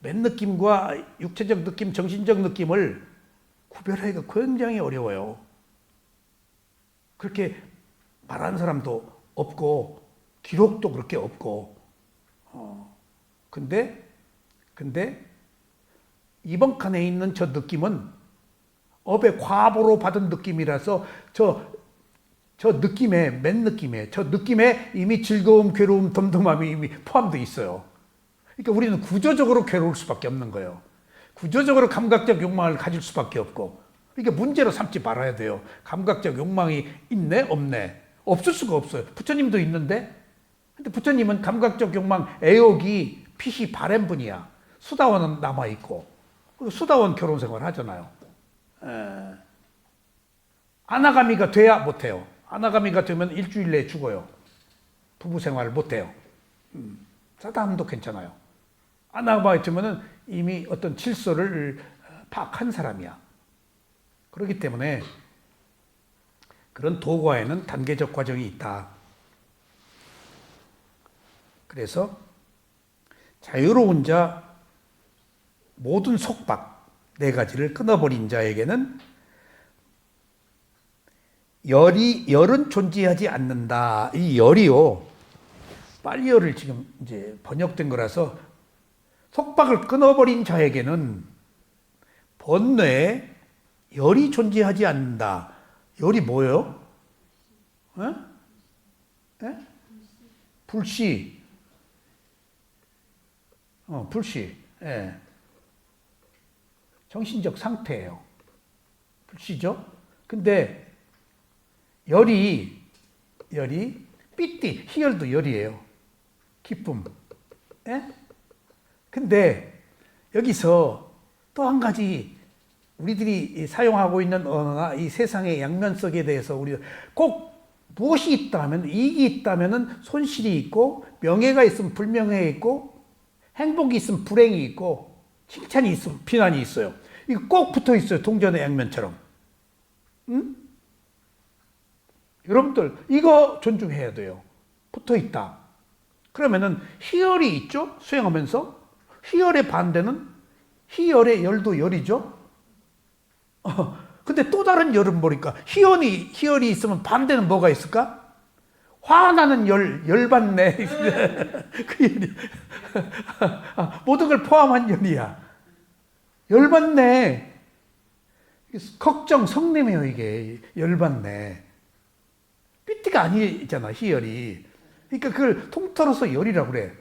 맨 느낌과 육체적 느낌, 정신적 느낌을 구별하기가 굉장히 어려워요. 그렇게 말하는 사람도 없고 기록도 그렇게 없고 근데 이번 칸에 있는 저 느낌은 업의 과보로 받은 느낌이라서 저 느낌에 맨 느낌에 저 느낌에 이미 즐거움, 괴로움, 덤덤함이 이미 포함되어 있어요. 그러니까 우리는 구조적으로 괴로울 수밖에 없는 거예요. 구조적으로 감각적 욕망을 가질 수밖에 없고 그러니까 문제로 삼지 말아야 돼요. 감각적 욕망이 있네? 없네? 없을 수가 없어요. 부처님도 있는데 근데 부처님은 감각적 욕망 애욕이 핏이 바램 분이야. 수다원은 남아있고 수다원 결혼 생활 하잖아요. 아나가미가 돼야 못해요. 아나가미가 되면 일주일 내에 죽어요. 부부 생활을 못해요. 사다함도 괜찮아요. 아나가미가 되면 이미 어떤 질서를 파악한 사람이야. 그렇기 때문에 그런 도과에는 단계적 과정이 있다. 그래서 자유로운 자, 모든 속박 네 가지를 끊어버린 자에게는 열은 존재하지 않는다. 이 열이요. 빨리어를 지금 이제 번역된 거라서 속박을 끊어버린 자에게는 번뇌에 열이 존재하지 않는다. 열이 뭐예요? 불시. 불시. 예. 정신적 상태예요. 불시죠? 근데 열이 삐띠, 희열도 열이에요. 기쁨. 예? 근데 여기서 또 한 가지 우리들이 사용하고 있는 언어나 이 세상의 양면성에 대해서 우리가 꼭 무엇이 있다면 이익이 있다면 손실이 있고 명예가 있으면 불명예 있고 행복이 있으면 불행이 있고 칭찬이 있으면 비난이 있어요. 이거 꼭 붙어 있어요. 동전의 양면처럼. 응? 여러분들 이거 존중해야 돼요. 붙어 있다. 그러면은 희열이 있죠? 수행하면서. 희열의 반대는 희열의 열도 열이죠. 근데 또 다른 열은 뭐니까? 희열이 있으면 반대는 뭐가 있을까? 화나는 열받네. 그 열이. 모든 걸 포함한 열이야. 열받네. 걱정, 성냄이에요, 이게. 열받네. 삐띠가 아니잖아, 희열이. 그러니까 그걸 통틀어서 열이라고 그래.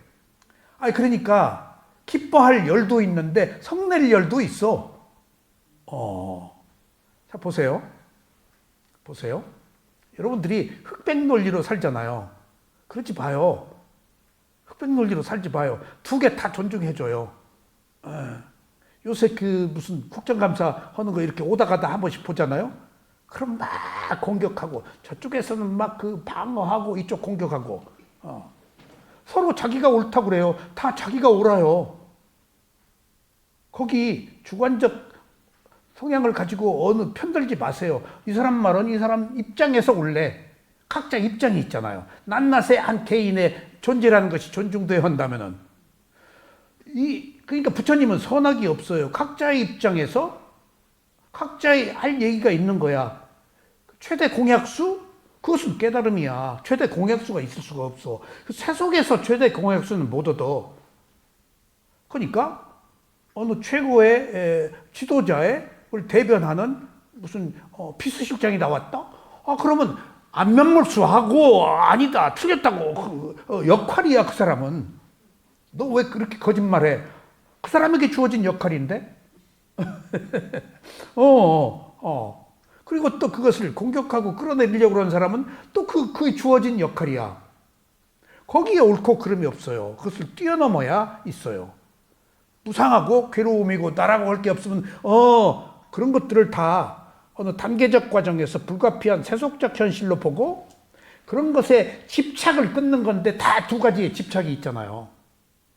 그러니까 기뻐할 열도 있는데 성낼 열도 있어. 자, 보세요. 여러분들이 흑백 논리로 살잖아요. 그렇지 봐요. 흑백 논리로 살지 봐요. 두 개 다 존중해줘요. 요새 그 무슨 국정감사 하는 거 이렇게 오다 가다 한 번씩 보잖아요. 그럼 막 공격하고 저쪽에서는 막 그 방어하고 이쪽 공격하고 서로 자기가 옳다고 그래요. 다 자기가 옳아요. 거기 주관적 성향을 가지고 어느 편들지 마세요. 이 사람 말은 이 사람 입장에서 옳래. 각자 입장이 있잖아요. 낱낱의 한 개인의 존재라는 것이 존중돼야 한다면은 그러니까 부처님은 선악이 없어요. 각자의 입장에서 각자의 할 얘기가 있는 거야. 최대 공약수? 그것은 깨달음이야. 최대 공약수가 있을 수가 없어. 세속에서 최대 공약수는 못 얻어. 그러니까 어느 최고의 지도자의 대변하는 무슨 비서실장이 나왔다? 그러면 안면몰수하고 아니다 틀렸다고 역할이야. 그 사람은. 너 왜 그렇게 거짓말해? 그 사람에게 주어진 역할인데. 그리고 또 그것을 공격하고 끌어내리려고 하는 사람은 또 그에 주어진 역할이야. 거기에 옳고 그름이 없어요. 그것을 뛰어넘어야 있어요. 무상하고 괴로움이고 나라고 할 게 없으면 그런 것들을 다 어느 단계적 과정에서 불가피한 세속적 현실로 보고 그런 것에 집착을 끊는 건데 다 두 가지의 집착이 있잖아요.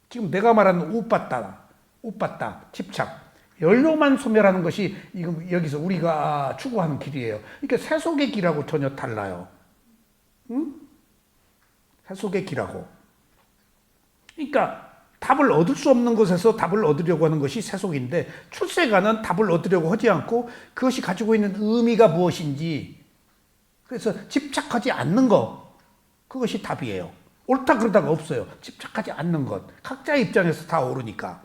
지금 내가 말하는 우빠따, 집착. 연료만 소멸하는 것이 여기서 우리가 추구하는 길이에요. 그러니까 세속의 길하고 전혀 달라요. 응? 세속의 길하고. 그러니까 답을 얻을 수 없는 것에서 답을 얻으려고 하는 것이 세속인데 출세가는 답을 얻으려고 하지 않고 그것이 가지고 있는 의미가 무엇인지 그래서 집착하지 않는 것 그것이 답이에요. 옳다 그러다가 없어요. 집착하지 않는 것. 각자의 입장에서 다 옳으니까.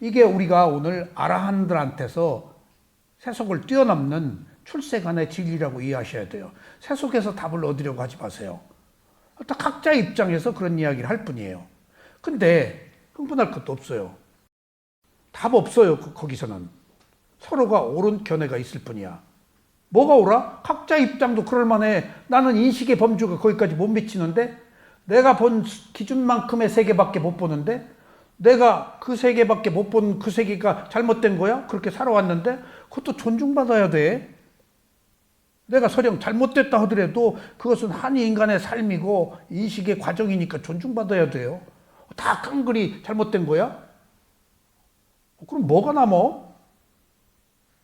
이게 우리가 오늘 아라한들한테서 세속을 뛰어넘는 출세간의 진리라고 이해하셔야 돼요. 세속에서 답을 얻으려고 하지 마세요. 각자의 입장에서 그런 이야기를 할 뿐이에요. 근데 흥분할 것도 없어요. 답 없어요. 거기서는. 서로가 옳은 견해가 있을 뿐이야. 뭐가 옳아? 각자 입장도 그럴 만해. 나는 인식의 범주가 거기까지 못 미치는데 내가 본 기준만큼의 세계밖에 못 보는데 내가 그 세계밖에 못 본 그 세계가 잘못된 거야? 그렇게 살아왔는데 그것도 존중받아야 돼. 내가 설령 잘못됐다 하더라도 그것은 한 인간의 삶이고 인식의 과정이니까 존중받아야 돼요. 다 깡그리 잘못된 거야? 그럼 뭐가 남어?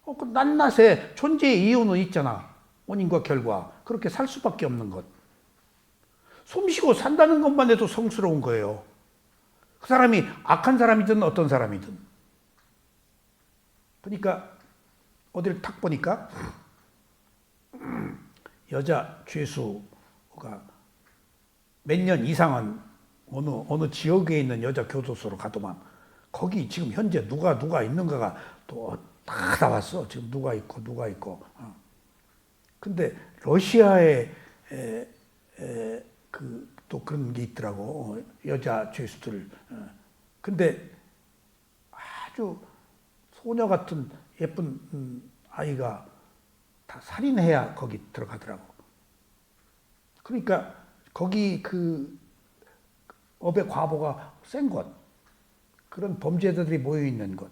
그 낱낱의 존재의 이유는 있잖아. 원인과 결과. 그렇게 살 수밖에 없는 것. 숨쉬고 산다는 것만 해도 성스러운 거예요. 그 사람이 악한 사람이든 어떤 사람이든. 그러니까 어디를 탁 보니까 여자 죄수가 몇 년 이상은 어느 지역에 있는 여자 교도소로 가더만 거기 지금 현재 누가 있는가가 또 다 나왔어. 지금 누가 있고. 근데 러시아에 또 그런 게 있더라고. 여자 죄수들. 근데 아주 소녀 같은 예쁜 아이가 다 살인해야 거기 들어가더라고. 그러니까 거기 그 업의 과보가 센 것. 그런 범죄자들이 모여 있는 것.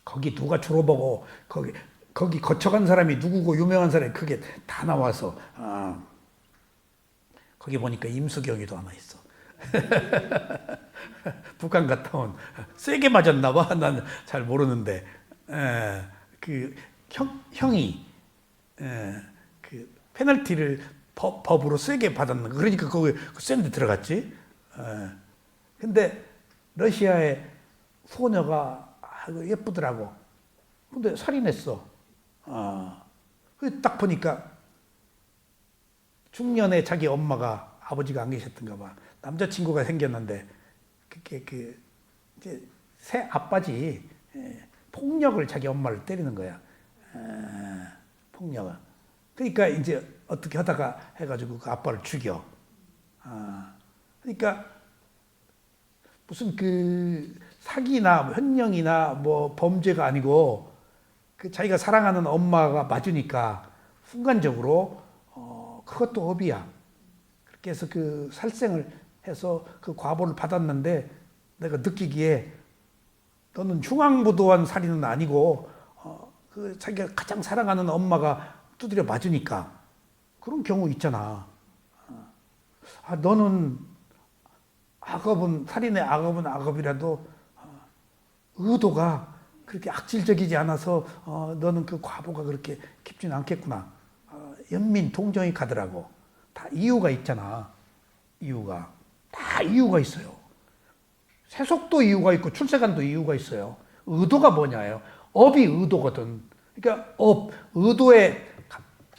거기 누가 주로 보고 거기 거쳐간 사람이 누구고 유명한 사람이 그게 다 나와서 거기 보니까 임수경이도 하나 있어. 북한 갔다 온 세게 맞았나 봐. 난 잘 모르는데 그 형이 그 페널티를 법으로 세게 받았는 거. 그러니까 거기 센 데 들어갔지. 근데 러시아의 소녀가 예쁘더라고. 근데 살인했어. 딱 보니까 중년에 자기 엄마가 아버지가 안 계셨던가 봐. 남자친구가 생겼는데 그게 이제 새 아빠지. 폭력을 자기 엄마를 때리는 거야. 폭력을. 그러니까 이제 어떻게 하다가 해가지고 그 아빠를 죽여. 그러니까 무슨 그 사기나 현령이나 뭐 범죄가 아니고 그 자기가 사랑하는 엄마가 맞으니까 순간적으로 그것도 업이야. 그렇게 해서 그 살생을 해서 그 과보를 받았는데 내가 느끼기에 너는 흉악무도한 살인은 아니고 그 자기가 가장 사랑하는 엄마가 두드려 맞으니까 그런 경우 있잖아. 너는 악업은 살인의 악업은 악업이라도 의도가 그렇게 악질적이지 않아서 너는 그 과보가 그렇게 깊지는 않겠구나. 연민 동정이 가더라고. 다 이유가 있잖아. 이유가 다 이유가 있어요. 세속도 이유가 있고 출세관도 이유가 있어요. 의도가 뭐냐예요. 업이 의도거든. 그러니까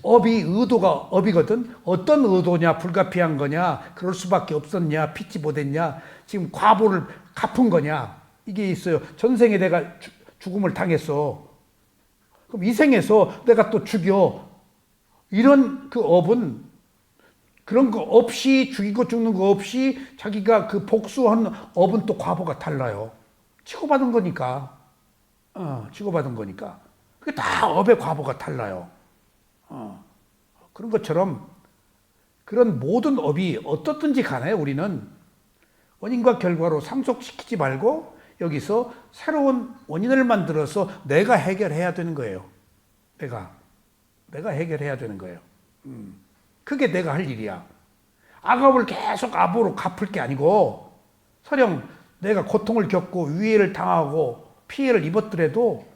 의도가 업이거든. 어떤 의도냐, 불가피한 거냐, 그럴 수밖에 없었냐, 피치 못했냐, 지금 과보를 갚은 거냐, 이게 있어요. 전생에 내가 죽음을 당했어. 그럼 이 생에서 내가 또 죽여. 이런 그 업은 그런 거 없이, 죽이고 죽는 거 없이 자기가 그 복수한 업은 또 과보가 달라요. 치고받은 거니까. 치고받은 거니까. 그게 다 업의 과보가 달라요. 그런 것처럼 그런 모든 업이 어떻든지 간에 우리는 원인과 결과로 상속시키지 말고 여기서 새로운 원인을 만들어서 내가 해결해야 되는 거예요. 내가 해결해야 되는 거예요. 그게 내가 할 일이야. 악업을 계속 악으로 갚을 게 아니고, 설령 내가 고통을 겪고 위해를 당하고 피해를 입었더라도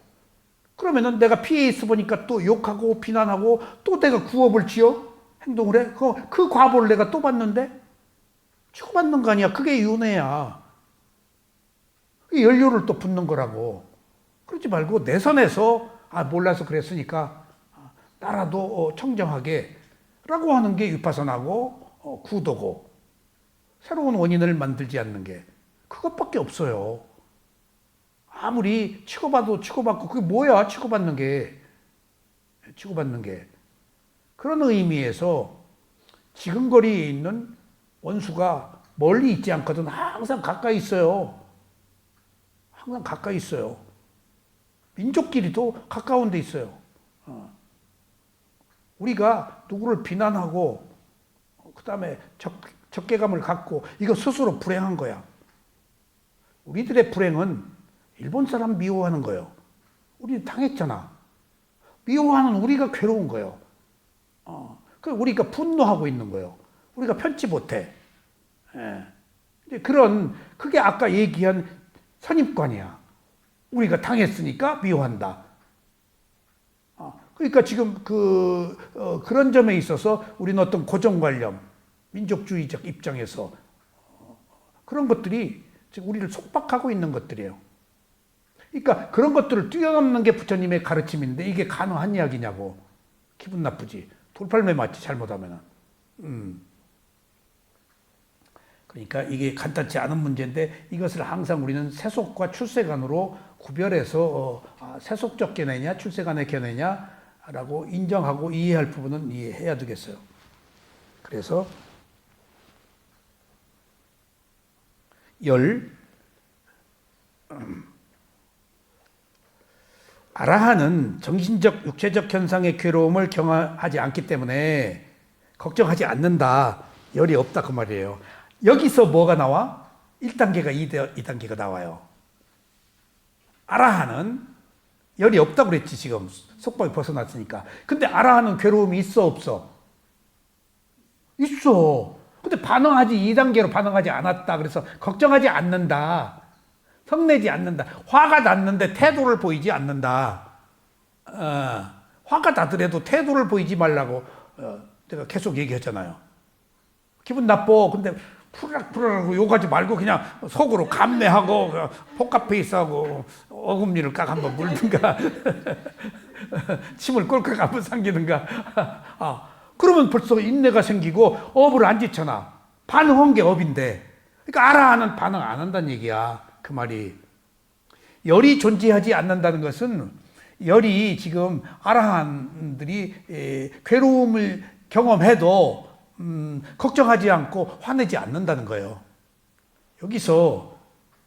그러면은 내가 피해 있어보니까 또 욕하고 비난하고 또 내가 구업을 지어 행동을 해. 그 과보를 내가 또 받는데 치고받는 거 아니야. 그게 윤회야. 연료를 또 붓는 거라고. 그러지 말고 내 선에서 몰라서 그랬으니까 나라도 청정하게 라고 하는 게 위파선하고 구도고, 새로운 원인을 만들지 않는 게 그것밖에 없어요. 아무리 치고받고 그게 뭐야, 치고받는 게. 그런 의미에서 지근거리에 있는 원수가 멀리 있지 않거든. 항상 가까이 있어요. 민족끼리도 가까운 데 있어요. 우리가 누구를 비난하고 그 다음에 적개감을 갖고 이거 스스로 불행한 거야. 우리들의 불행은 일본 사람 미워하는 거예요. 우리 당했잖아. 미워하는 우리가 괴로운 거예요. 우리가 분노하고 있는 거예요. 우리가 편치 못해. 그게 아까 얘기한 선입관이야. 우리가 당했으니까 미워한다. 그러니까 지금 그런 점에 있어서 우리는 어떤 고정관념, 민족주의적 입장에서 그런 것들이 지금 우리를 속박하고 있는 것들이에요. 그러니까 그런 것들을 뛰어넘는 게 부처님의 가르침인데 이게 가능한 이야기냐고. 기분 나쁘지. 돌팔매 맞지, 잘못하면은. 그러니까 이게 간단치 않은 문제인데 이것을 항상 우리는 세속과 출세관으로 구별해서 세속적 견해냐 출세관의 견해냐라고 인정하고 이해할 부분은 이해해야 되겠어요. 그래서 아라한은 정신적 육체적 현상의 괴로움을 경험하지 않기 때문에 걱정하지 않는다. 열이 없다 그 말이에요. 여기서 뭐가 나와? 1단계가 2단계가 나와요. 아라한은 열이 없다고 그랬지, 지금. 속박이 벗어났으니까. 근데 아라한은 괴로움이 있어, 없어? 있어. 근데 2단계로 반응하지 않았다. 그래서 걱정하지 않는다. 성내지 않는다. 화가 났는데 태도를 보이지 않는다. 화가 나더라도 태도를 보이지 말라고 내가 계속 얘기했잖아요. 기분 나빠. 근데 푸르락푸르락 욕하지 말고 그냥 속으로 감내하고 포카페이스하고 어금니를 깍 한번 물든가 침을 꼴깍 한번 삼기든가. 그러면 벌써 인내가 생기고 업을 안 지쳐나. 반응한 게 업인데. 그러니까 아라한은 반응 안 한다는 얘기야. 그 말이. 열이 존재하지 않는다는 것은 열이 지금 아라한들이 괴로움을 경험해도 걱정하지 않고 화내지 않는다는 거예요. 여기서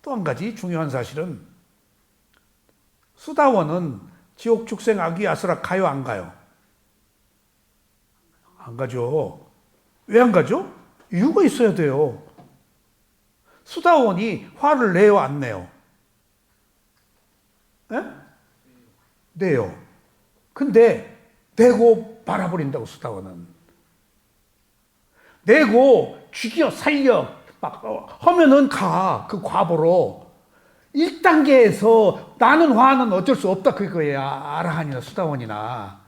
또 한 가지 중요한 사실은 수다원은 지옥 축생 아귀 아수라 가요 안 가요? 안 가죠. 왜 안 가죠? 이유가 있어야 돼요. 수다원이 화를 내요 안 내요? 에? 내요. 근데 내고 말아버린다고. 수다원은 내고 죽여 살려 막 하면은 그 과보로 1단계에서 나는 화는 어쩔 수 없다 그거야. 아라한이나 수다원이나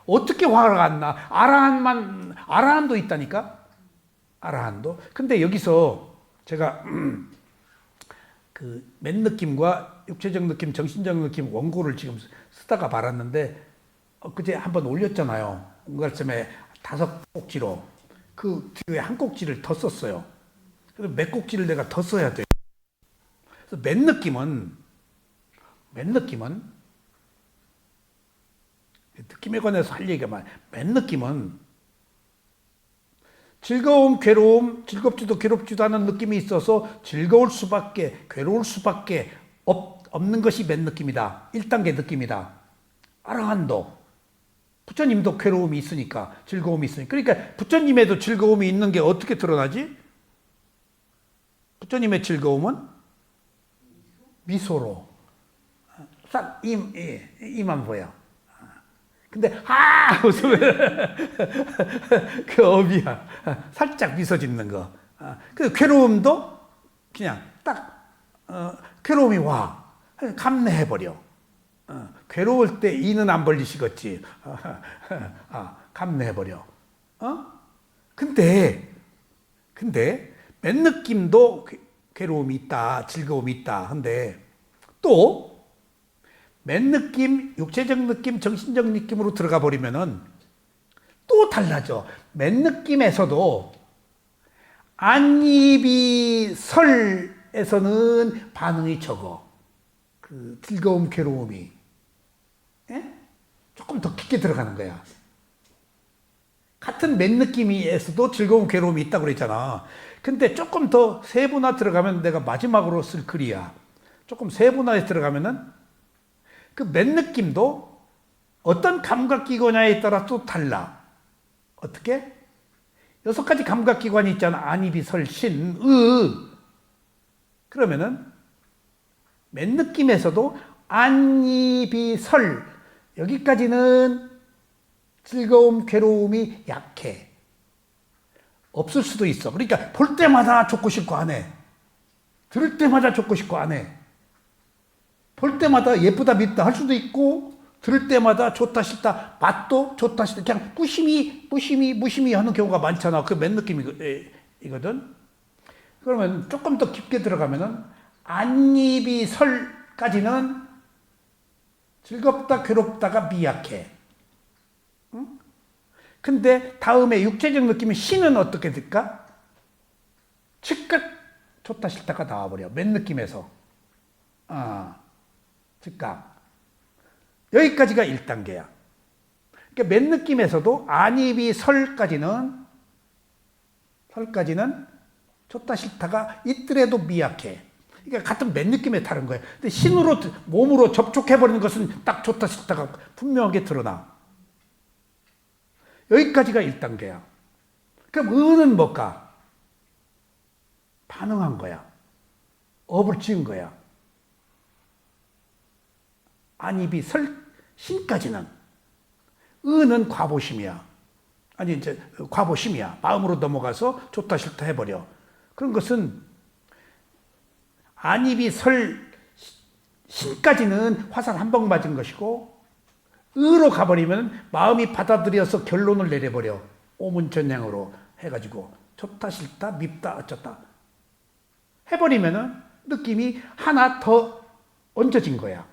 어떻게 화가 안 나? 아라한도 있다니까. 아라한도. 근데 여기서 제가 그 맨 느낌과 육체적 느낌, 정신적 느낌 원고를 지금 쓰다가 말았는데 그제 한번 올렸잖아요. 은갈쌤에 5꼭지로 그 뒤에 한 꼭지를 더 썼어요. 그래서 몇 꼭지를 내가 더 써야 돼. 그래서 맨 느낌은 느낌에 관해서 할 얘기가 많아요. 맨 느낌은 즐거움, 괴로움, 즐겁지도 괴롭지도 않은 느낌이 있어서 즐거울 수밖에 괴로울 수밖에 없는 것이 맨 느낌이다. 1단계 느낌이다. 아라한도 부처님도 괴로움이 있으니까 즐거움이 있으니까 그러니까 부처님에도 즐거움이 있는 게 어떻게 드러나지? 부처님의 즐거움은 미소로 싹 이만 보여. 근데 웃으면 그 업이야. 살짝 미소 짓는 거. 그 괴로움도 그냥 딱 괴로움이 와. 감내해버려. 괴로울 때 이는 안 벌리시겠지. 감내해버려. 근데 맨 느낌도 괴로움이 있다, 즐거움이 있다. 근데 또 맨 느낌, 육체적 느낌, 정신적 느낌으로 들어가 버리면은 또 달라져. 맨 느낌에서도 안입이 설에서는 반응이 적어. 그 즐거움, 괴로움이. 예? 조금 더 깊게 들어가는 거야. 같은 맨 느낌에서도 즐거움, 괴로움이 있다고 그랬잖아. 근데 조금 더 세분화 들어가면 내가 마지막으로 쓸 글이야. 조금 세분화에 들어가면은 그 맨 느낌도 어떤 감각기관에 따라 또 달라. 어떻게? 6가지 감각기관이 있잖아. 안입이 설, 신, 그러면은 맨 느낌에서도 안입이 설 여기까지는 즐거움, 괴로움이 약해. 없을 수도 있어. 그러니까 볼 때마다 좋고 싶고 안 해. 들을 때마다 좋고 싶고 안 해. 볼 때마다 예쁘다 밉다 할 수도 있고 들을 때마다 좋다 싫다 맛도 좋다 싫다 그냥 무심히 하는 경우가 많잖아. 그 맨 느낌이거든. 그러면 조금 더 깊게 들어가면은 안입이 설까지는 즐겁다 괴롭다가 미약해. 응? 근데 다음에 육체적 느낌이 신은 어떻게 될까? 즉각 좋다 싫다가 나와버려. 맨 느낌에서. 즉각. 여기까지가 1단계야. 그러니까 맨 느낌에서도 안입이 설까지는 좋다 싫다가 있더라도 미약해. 그러니까 같은 맨 느낌에 다른 거야. 근데 신으로 몸으로 접촉해버리는 것은 딱 좋다 싫다가 분명하게 드러나. 여기까지가 1단계야. 그럼 은은 뭘까? 반응한 거야. 업을 지은 거야. 안입이 설 신까지는. 은은 과보심이야. 아니 이제 과보심이야. 마음으로 넘어가서 좋다 싫다 해버려. 그런 것은 안입이 설 신까지는 화살 한 방 맞은 것이고 의로 가버리면 마음이 받아들여서 결론을 내려버려. 오문전향으로 해가지고 좋다 싫다 밉다 어쩌다 해버리면은 느낌이 하나 더 얹어진 거야.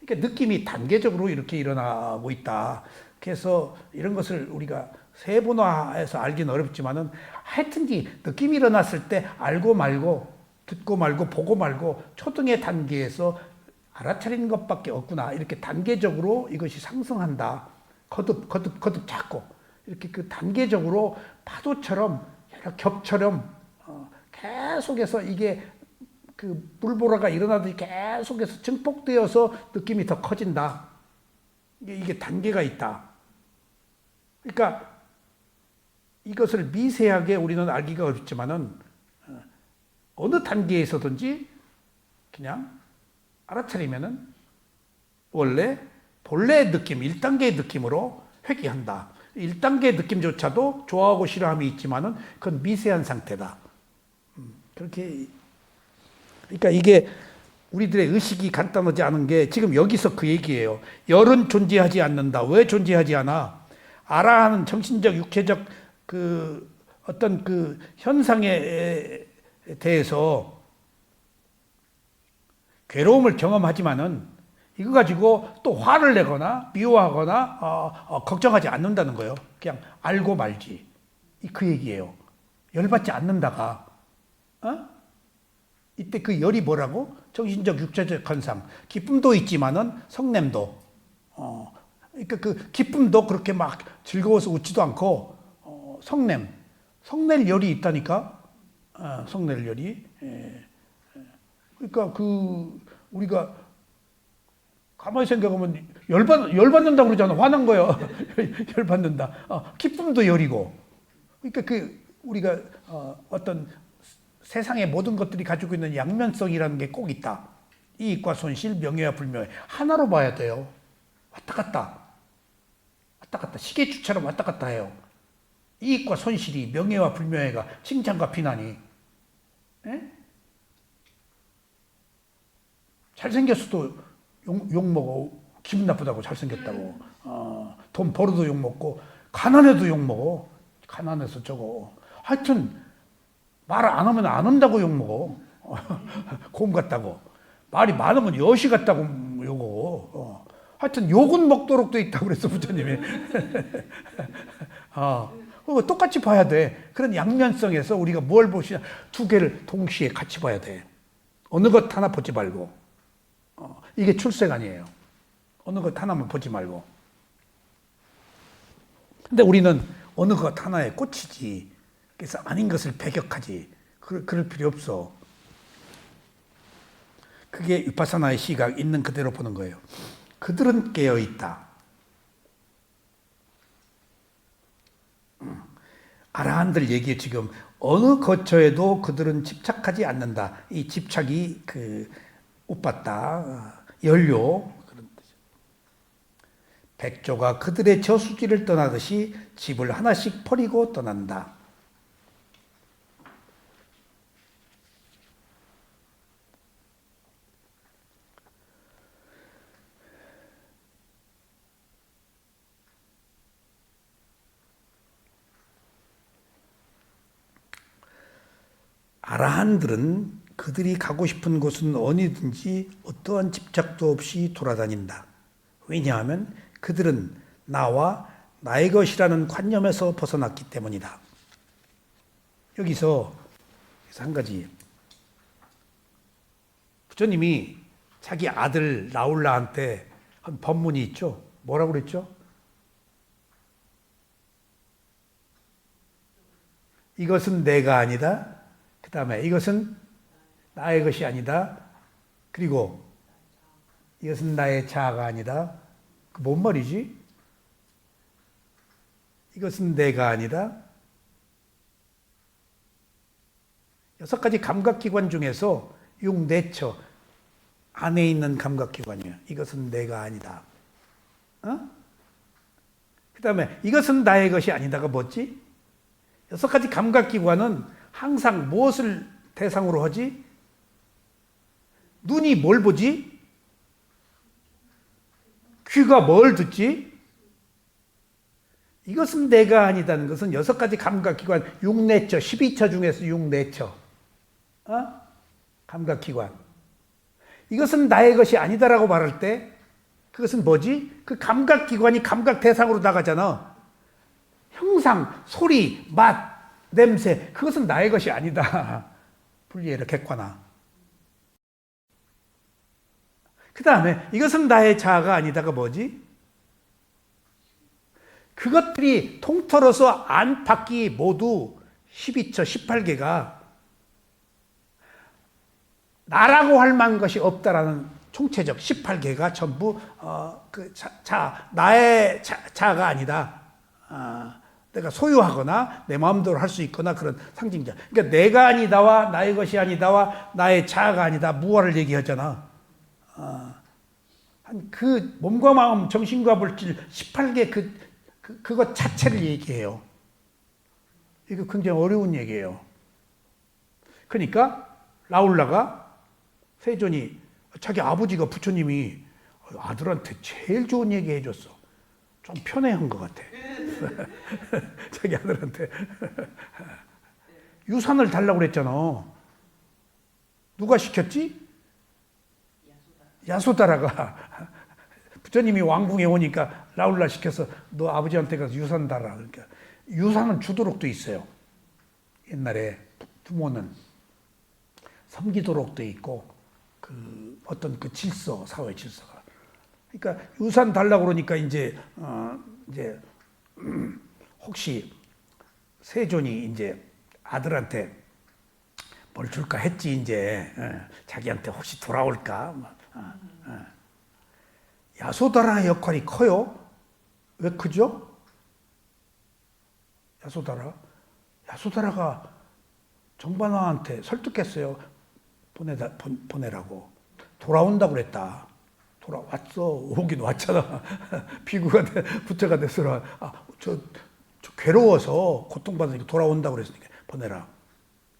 그러니까 느낌이 단계적으로 이렇게 일어나고 있다. 그래서 이런 것을 우리가 세분화해서 알기는 어렵지만은 하여튼지 느낌이 일어났을 때 알고 말고 듣고 말고 보고 말고 초등의 단계에서 알아차리는 것밖에 없구나. 이렇게 단계적으로 이것이 상승한다. 거듭 자꾸 이렇게 그 단계적으로 파도처럼 겹처럼 계속해서 이게 그 물보라가 일어나듯이 계속해서 증폭되어서 느낌이 더 커진다. 이게 단계가 있다. 그러니까 이것을 미세하게 우리는 알기가 어렵지만은 어느 단계에서든지 그냥 알아차리면은 원래 본래의 느낌, 1단계의 느낌으로 회귀한다. 1단계의 느낌조차도 좋아하고 싫어함이 있지만은 그건 미세한 상태다. 그렇게 그러니까 이게 우리들의 의식이 간단하지 않은 게 지금 여기서 그 얘기예요. 열은 존재하지 않는다. 왜 존재하지 않아? 알아하는 정신적, 육체적 그 어떤 그 현상에 대해서 괴로움을 경험하지만은 이거 가지고 또 화를 내거나 미워하거나 걱정하지 않는다는 거예요. 그냥 알고 말지. 그 얘기예요. 열받지 않는다가 이때 그 열이 뭐라고? 정신적, 육체적 건상. 기쁨도 있지만은 성냄도. 그러니까 그 기쁨도 그렇게 막 즐거워서 웃지도 않고 성낼 열이 있다니까. 성낼 열이. 그러니까 우리가 가만히 생각하면 열받는다고 그러잖아. 화난 거야. 열받는다. 기쁨도 열이고. 그러니까 우리가 어떤 세상의 모든 것들이 가지고 있는 양면성이라는 게 꼭 있다. 이익과 손실, 명예와 불명예. 하나로 봐야 돼요. 왔다 갔다. 시계추처럼 왔다 갔다 해요. 이익과 손실이, 명예와 불명예가, 칭찬과 비난이. 에? 잘생겼어도 욕 먹어. 기분 나쁘다고 잘생겼다고. 돈 벌어도 욕 먹고, 가난해도 욕 먹어. 가난해서 저거. 하여튼, 말 안 하면 안 한다고 욕 먹어. 곰 같다고. 말이 많으면 여시 같다고 욕하고. 하여튼, 욕은 먹도록 돼 있다고 그랬어, 부처님이. 똑같이 봐야 돼. 그런 양면성에서 우리가 뭘 보시냐. 두 개를 동시에 같이 봐야 돼. 어느 것 하나 보지 말고. 이게 출생 아니에요. 어느 것 하나만 보지 말고. 근데 우리는 어느 것 하나에 꽂히지. 그래서 아닌 것을 배격하지. 그럴 필요 없어. 그게 위파사나의 시각, 있는 그대로 보는 거예요. 그들은 깨어있다. 아라한들 얘기에 지금 어느 거처에도 그들은 집착하지 않는다. 이 집착이 옷받다, 연료. 그런 뜻이죠. 백조가 그들의 저수지를 떠나듯이 집을 하나씩 버리고 떠난다. 아라한들은 그들이 가고 싶은 곳은 어디든지 어떠한 집착도 없이 돌아다닌다. 왜냐하면 그들은 나와 나의 것이라는 관념에서 벗어났기 때문이다. 여기서 한 가지. 부처님이 자기 아들 라울라한테 한 법문이 있죠. 뭐라고 그랬죠? 이것은 내가 아니다. 그 다음에 이것은 나의 것이 아니다. 그리고 이것은 나의 자아가 아니다. 그 뭔 말이지? 이것은 내가 아니다. 6가지 감각기관 중에서 육내처 안에 있는 감각기관이에요. 이것은 내가 아니다. 그 다음에 이것은 나의 것이 아니다가 뭐지? 6가지 감각기관은 항상 무엇을 대상으로 하지? 눈이 뭘 보지? 귀가 뭘 듣지? 이것은 내가 아니다는 것은 6가지 감각기관, 6내처, 12처 중에서 6내처. 감각기관. 이것은 나의 것이 아니다라고 말할 때 그것은 뭐지? 그 감각기관이 감각 대상으로 나가잖아. 형상, 소리, 맛, 냄새, 그것은 나의 것이 아니다. 분리해라, 객관화. 그 다음에 이것은 나의 자아가 아니다가 뭐지? 그것들이 통틀어서 안팎이 모두 12처, 18개가 나라고 할 만한 것이 없다라는 총체적 18개가 전부 나의 자아가 아니다. 내가 소유하거나 내 마음대로 할 수 있거나 그런 상징자. 그러니까 내가 아니다와 나의 것이 아니다와 나의 자아가 아니다. 무아를 얘기하잖아. 그 몸과 마음, 정신과 물질 18개 그것 자체를 얘기해요. 이거 굉장히 어려운 얘기예요. 그러니까 라울라가 세존이 자기 아버지가 부처님이 아들한테 제일 좋은 얘기 해줬어. 좀 편애한 것 같아. 자기 아들한테. 유산을 달라고 그랬잖아. 누가 시켰지? 야소다라가 부처님이 왕궁에 오니까 라울라 시켜서 너 아버지한테 가서 유산 달라. 그러니까 유산을 주도록 돼 있어요. 옛날에 부모는 섬기도록 돼 있고 그 어떤 그 질서, 사회 질서가. 그러니까 유산 달라고 그러니까 이제 혹시 세존이 이제 아들한테 뭘 줄까 했지 이제 자기한테 혹시 돌아올까. 야소다라의 역할이 커요. 왜 크죠? 야소다라가 정반왕한테 설득했어요. 보내라고. 돌아온다고 그랬다. 돌아왔어. 오긴 왔잖아. 비구가 부처가 됐으라. 저 괴로워서 고통받으니까 돌아온다고 그랬으니까 보내라.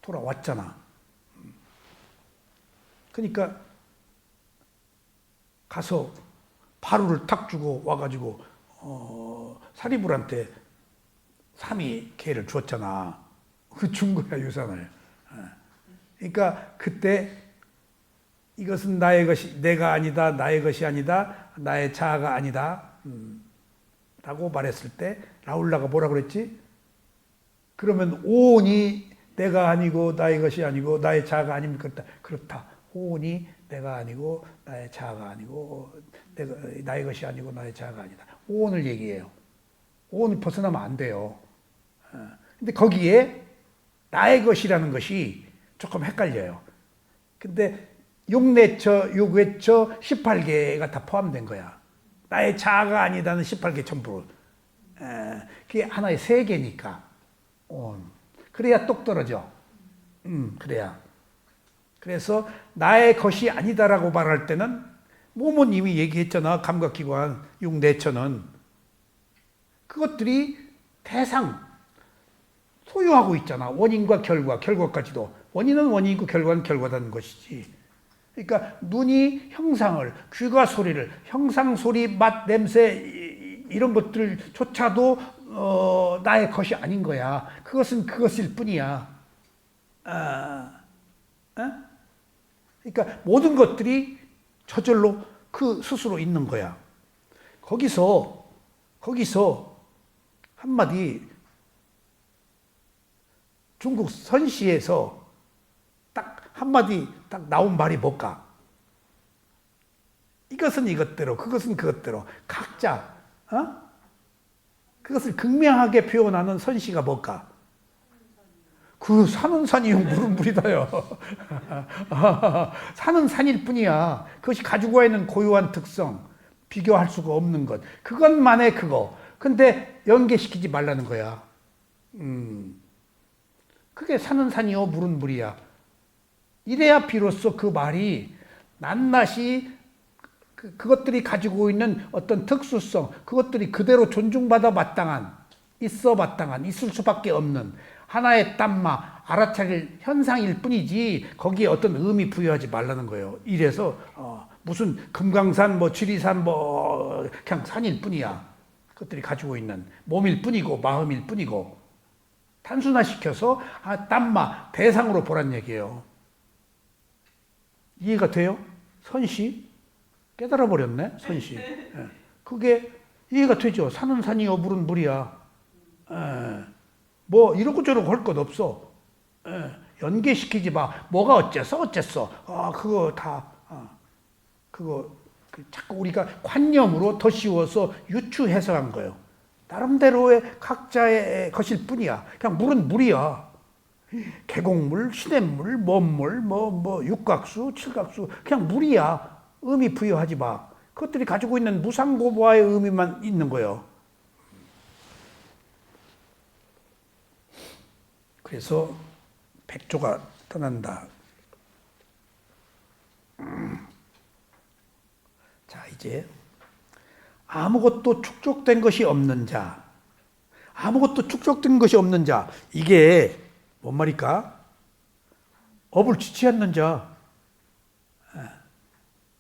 돌아왔잖아. 그러니까 가서 바루를 탁 주고 와가지고 사리불한테 삼위 계를 줬잖아. 그 준 거야 유산을. 그러니까 그때 이것은 나의 것이 내가 아니다. 나의 것이 아니다. 나의 자아가 아니다. 라고 말했을 때 라울라가 뭐라 그랬지? 그러면 오온이 내가 아니고 나의 것이 아니고 나의 자아가 아닙니까? 그렇다. 오온이 내가 아니고 나의 자아가 아니고 나의 것이 아니고 나의 자아가 아니다. 오온을 얘기해요. 오온을 벗어나면 안 돼요. 근데 거기에 나의 것이라는 것이 조금 헷갈려요. 근데 6내처, 6외처, 18개가 다 포함된 거야. 나의 자아가 아니다는 18개 전부. 그게 하나의 세계니까. 그래야 똑 떨어져. 그래야. 그래서 나의 것이 아니다라고 말할 때는 모모님이 얘기했잖아. 감각기관 6내처는. 그것들이 대상, 소유하고 있잖아. 원인과 결과, 결과까지도. 원인은 원인이고 결과는 결과다는 것이지. 그러니까 눈이 형상을, 귀가 소리를, 형상, 소리, 맛, 냄새 이런 것들조차도 나의 것이 아닌 거야. 그것은 그것일 뿐이야. 그러니까 모든 것들이 저절로 그 스스로 있는 거야. 거기서 한마디 중국 선시에서 딱 한마디 딱 나온 말이 뭘까? 이것은 이것대로, 그것은 그것대로 각자 그것을 극명하게 표현하는 선시가 뭘까? 그 산은 산이요 물은 물이다요. 산은 산일 뿐이야. 그것이 가지고 있는 고유한 특성, 비교할 수가 없는 것. 그것만의 그거. 근데 연계시키지 말라는 거야. 그게 산은 산이요 물은 물이야. 이래야 비로소 그 말이 낱낱이 그것들이 가지고 있는 어떤 특수성, 그것들이 그대로 존중받아 마땅한, 있어 마땅한, 있을 수밖에 없는 하나의 땀마, 알아차릴 현상일 뿐이지 거기에 어떤 의미 부여하지 말라는 거예요. 이래서 무슨 금강산, 뭐 지리산, 뭐 그냥 산일 뿐이야. 그것들이 가지고 있는 몸일 뿐이고 마음일 뿐이고 단순화시켜서 땀마, 대상으로 보란 얘기예요. 이해가 돼요? 선시? 깨달아 버렸네, 선시. 그게 이해가 되죠. 산은 산이요, 물은 물이야. 뭐 이러고 저러고 할 것 없어. 연계시키지 마. 뭐가 어째서? 그거 다 그거 자꾸 우리가 관념으로 더 씌워서 유추해석한 거예요. 나름대로의 각자의 것일 뿐이야. 그냥 물은 물이야. 계곡물, 시냇물, 먼물, 뭐 육각수, 칠각수 그냥 물이야. 의미 부여하지 마. 그것들이 가지고 있는 무상고보화의 의미만 있는 거예요. 그래서 백조가 떠난다. 자, 이제 아무것도 축적된 것이 없는 자. 아무것도 축적된 것이 없는 자. 이게 뭔 말일까? 업을 지치 않는 자.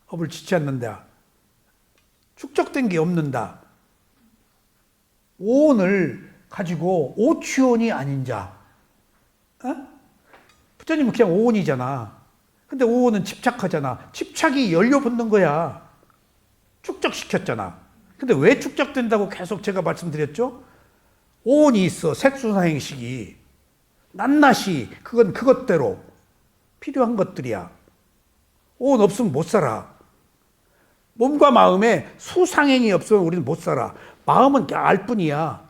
업을 지치 않는다. 축적된 게 없는다. 오온을 가지고 오취온이 아닌 자. 부처님은 그냥 오온이잖아. 근데 5호는 집착하잖아. 집착이 연료 붙는 거야. 축적시켰잖아. 근데 왜 축적된다고 계속 제가 말씀드렸죠? 5혼이 있어. 색수사행식이. 낱낱이 그건 그것대로 필요한 것들이야. 5혼 없으면 못 살아. 몸과 마음에 수상행이 없으면 우리는 못 살아. 마음은 알 뿐이야.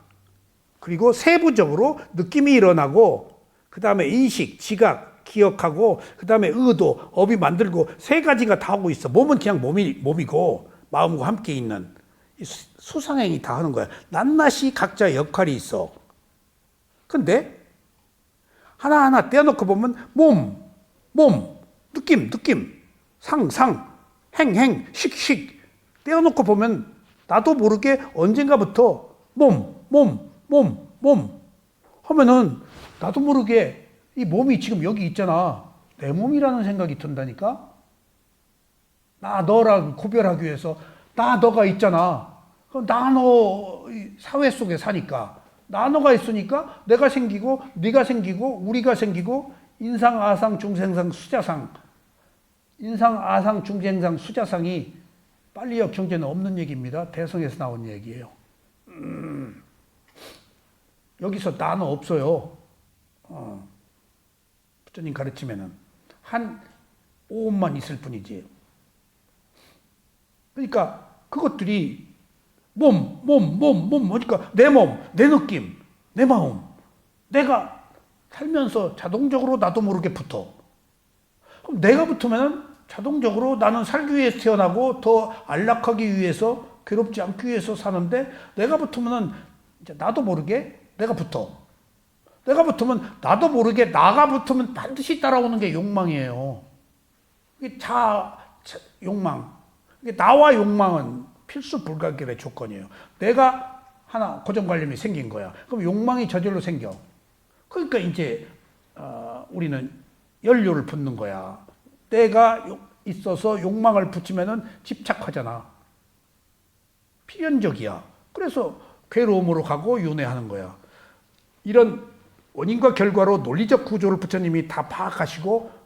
그리고 세부적으로 느낌이 일어나고 그 다음에 인식, 지각, 기억하고 그 다음에 의도, 업이 만들고 세 가지가 다 하고 있어. 몸은 그냥 몸이고 마음과 함께 있는 수상행이 다 하는 거야. 낱낱이 각자 역할이 있어. 근데 하나하나 떼어놓고 보면 몸, 느낌, 상, 행, 식 떼어놓고 보면 나도 모르게 언젠가부터 몸 하면은 나도 모르게 이 몸이 지금 여기 있잖아. 내 몸이라는 생각이 든다니까. 나 너랑 구별하기 위해서 나 너가 있잖아. 그럼 나 너 사회 속에 사니까 나 너가 있으니까 내가 생기고 네가 생기고 우리가 생기고 인상 아상 중생상 수자상 인상 아상 중생상 수자상이 빨리역 경제는 없는 얘기입니다. 대성에서 나온 얘기예요. 여기서 나는 없어요. 부처님 가르치면은 한 5원만 있을 뿐이지. 그러니까 그것들이 그러니까 내 몸, 내 느낌, 내 마음, 내가 살면서 자동적으로 나도 모르게 붙어. 그럼 내가 붙으면 자동적으로 나는 살기 위해서 태어나고 더 안락하기 위해서 괴롭지 않기 위해서 사는데 내가 붙으면 이제 나도 모르게 내가 붙어. 내가 붙으면 나도 모르게 나가 붙으면 반드시 따라오는 게 욕망이에요. 이게 욕망. 나와 욕망은 필수 불가결의 조건이에요. 내가 하나 고정관념이 생긴 거야. 그럼 욕망이 저절로 생겨. 그러니까 이제 우리는 연료를 붓는 거야. 내가 있어서 욕망을 붙이면은 집착하잖아. 필연적이야. 그래서 괴로움으로 가고 윤회하는 거야. 이런 원인과 결과로 논리적 구조를 부처님이 다 파악하시고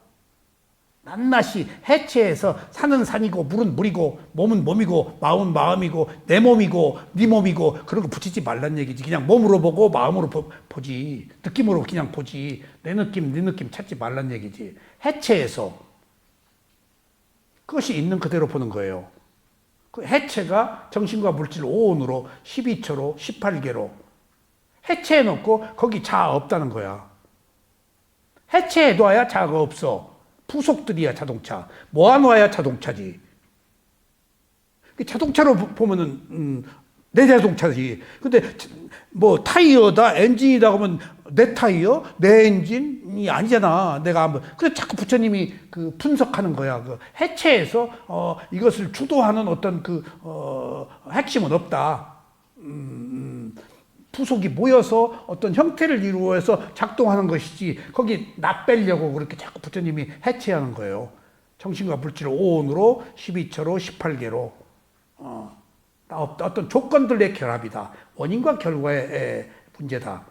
낱낱이 해체해서 산은 산이고 물은 물이고 몸은 몸이고 마음은 마음이고 내 몸이고 네 몸이고 그런 거 붙이지 말란 얘기지. 그냥 몸으로 보고 마음으로 보지. 느낌으로 그냥 보지. 내 느낌 네 느낌 찾지 말란 얘기지. 해체해서 그것이 있는 그대로 보는 거예요. 그 해체가 정신과 물질 5원으로 12초로 18개로 해체해놓고 거기 자아 없다는 거야. 해체해둬야 자아가 없어. 부속들이야 자동차. 모아놓아야 자동차지. 자동차로 보면은 내 자동차지. 근데 뭐 타이어다 엔진이다 하면 내 타이어 내 엔진이 아니잖아. 내가 한번 그래서 자꾸 부처님이 그 분석하는 거야. 그 해체해서 이것을 주도하는 어떤 그 핵심은 없다. 부속이 모여서 어떤 형태를 이루어서 작동하는 것이지 거기 나 빼려고 그렇게 자꾸 부처님이 해체하는 거예요. 정신과 물질을 5원으로 12초로 18개로 어떤 조건들의 결합이다. 원인과 결과의 문제다.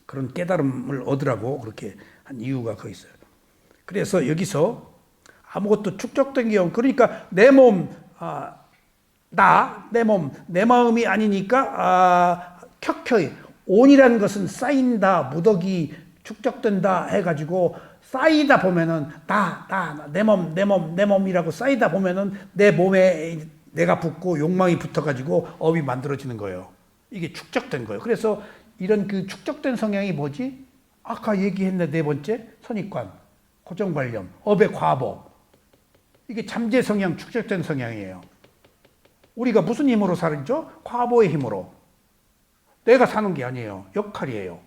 그런 깨달음을 얻으라고 그렇게 한 이유가 거기 있어요. 그래서 여기서 아무것도 축적된 게 없고 그러니까 내 몸, 내 몸, 내 마음이 아니니까 켜켜이 온이라는 것은 쌓인다, 무더기 축적된다 해가지고 쌓이다 보면은 내 몸이라고 쌓이다 보면은 내 몸에 내가 붙고 욕망이 붙어가지고 업이 만들어지는 거예요. 이게 축적된 거예요. 그래서 이런 그 축적된 성향이 뭐지? 아까 얘기했네 네 번째 선입관, 고정관념, 업의 과보. 이게 잠재 성향, 축적된 성향이에요. 우리가 무슨 힘으로 살죠? 과보의 힘으로. 내가 사는 게 아니에요. 역할이에요.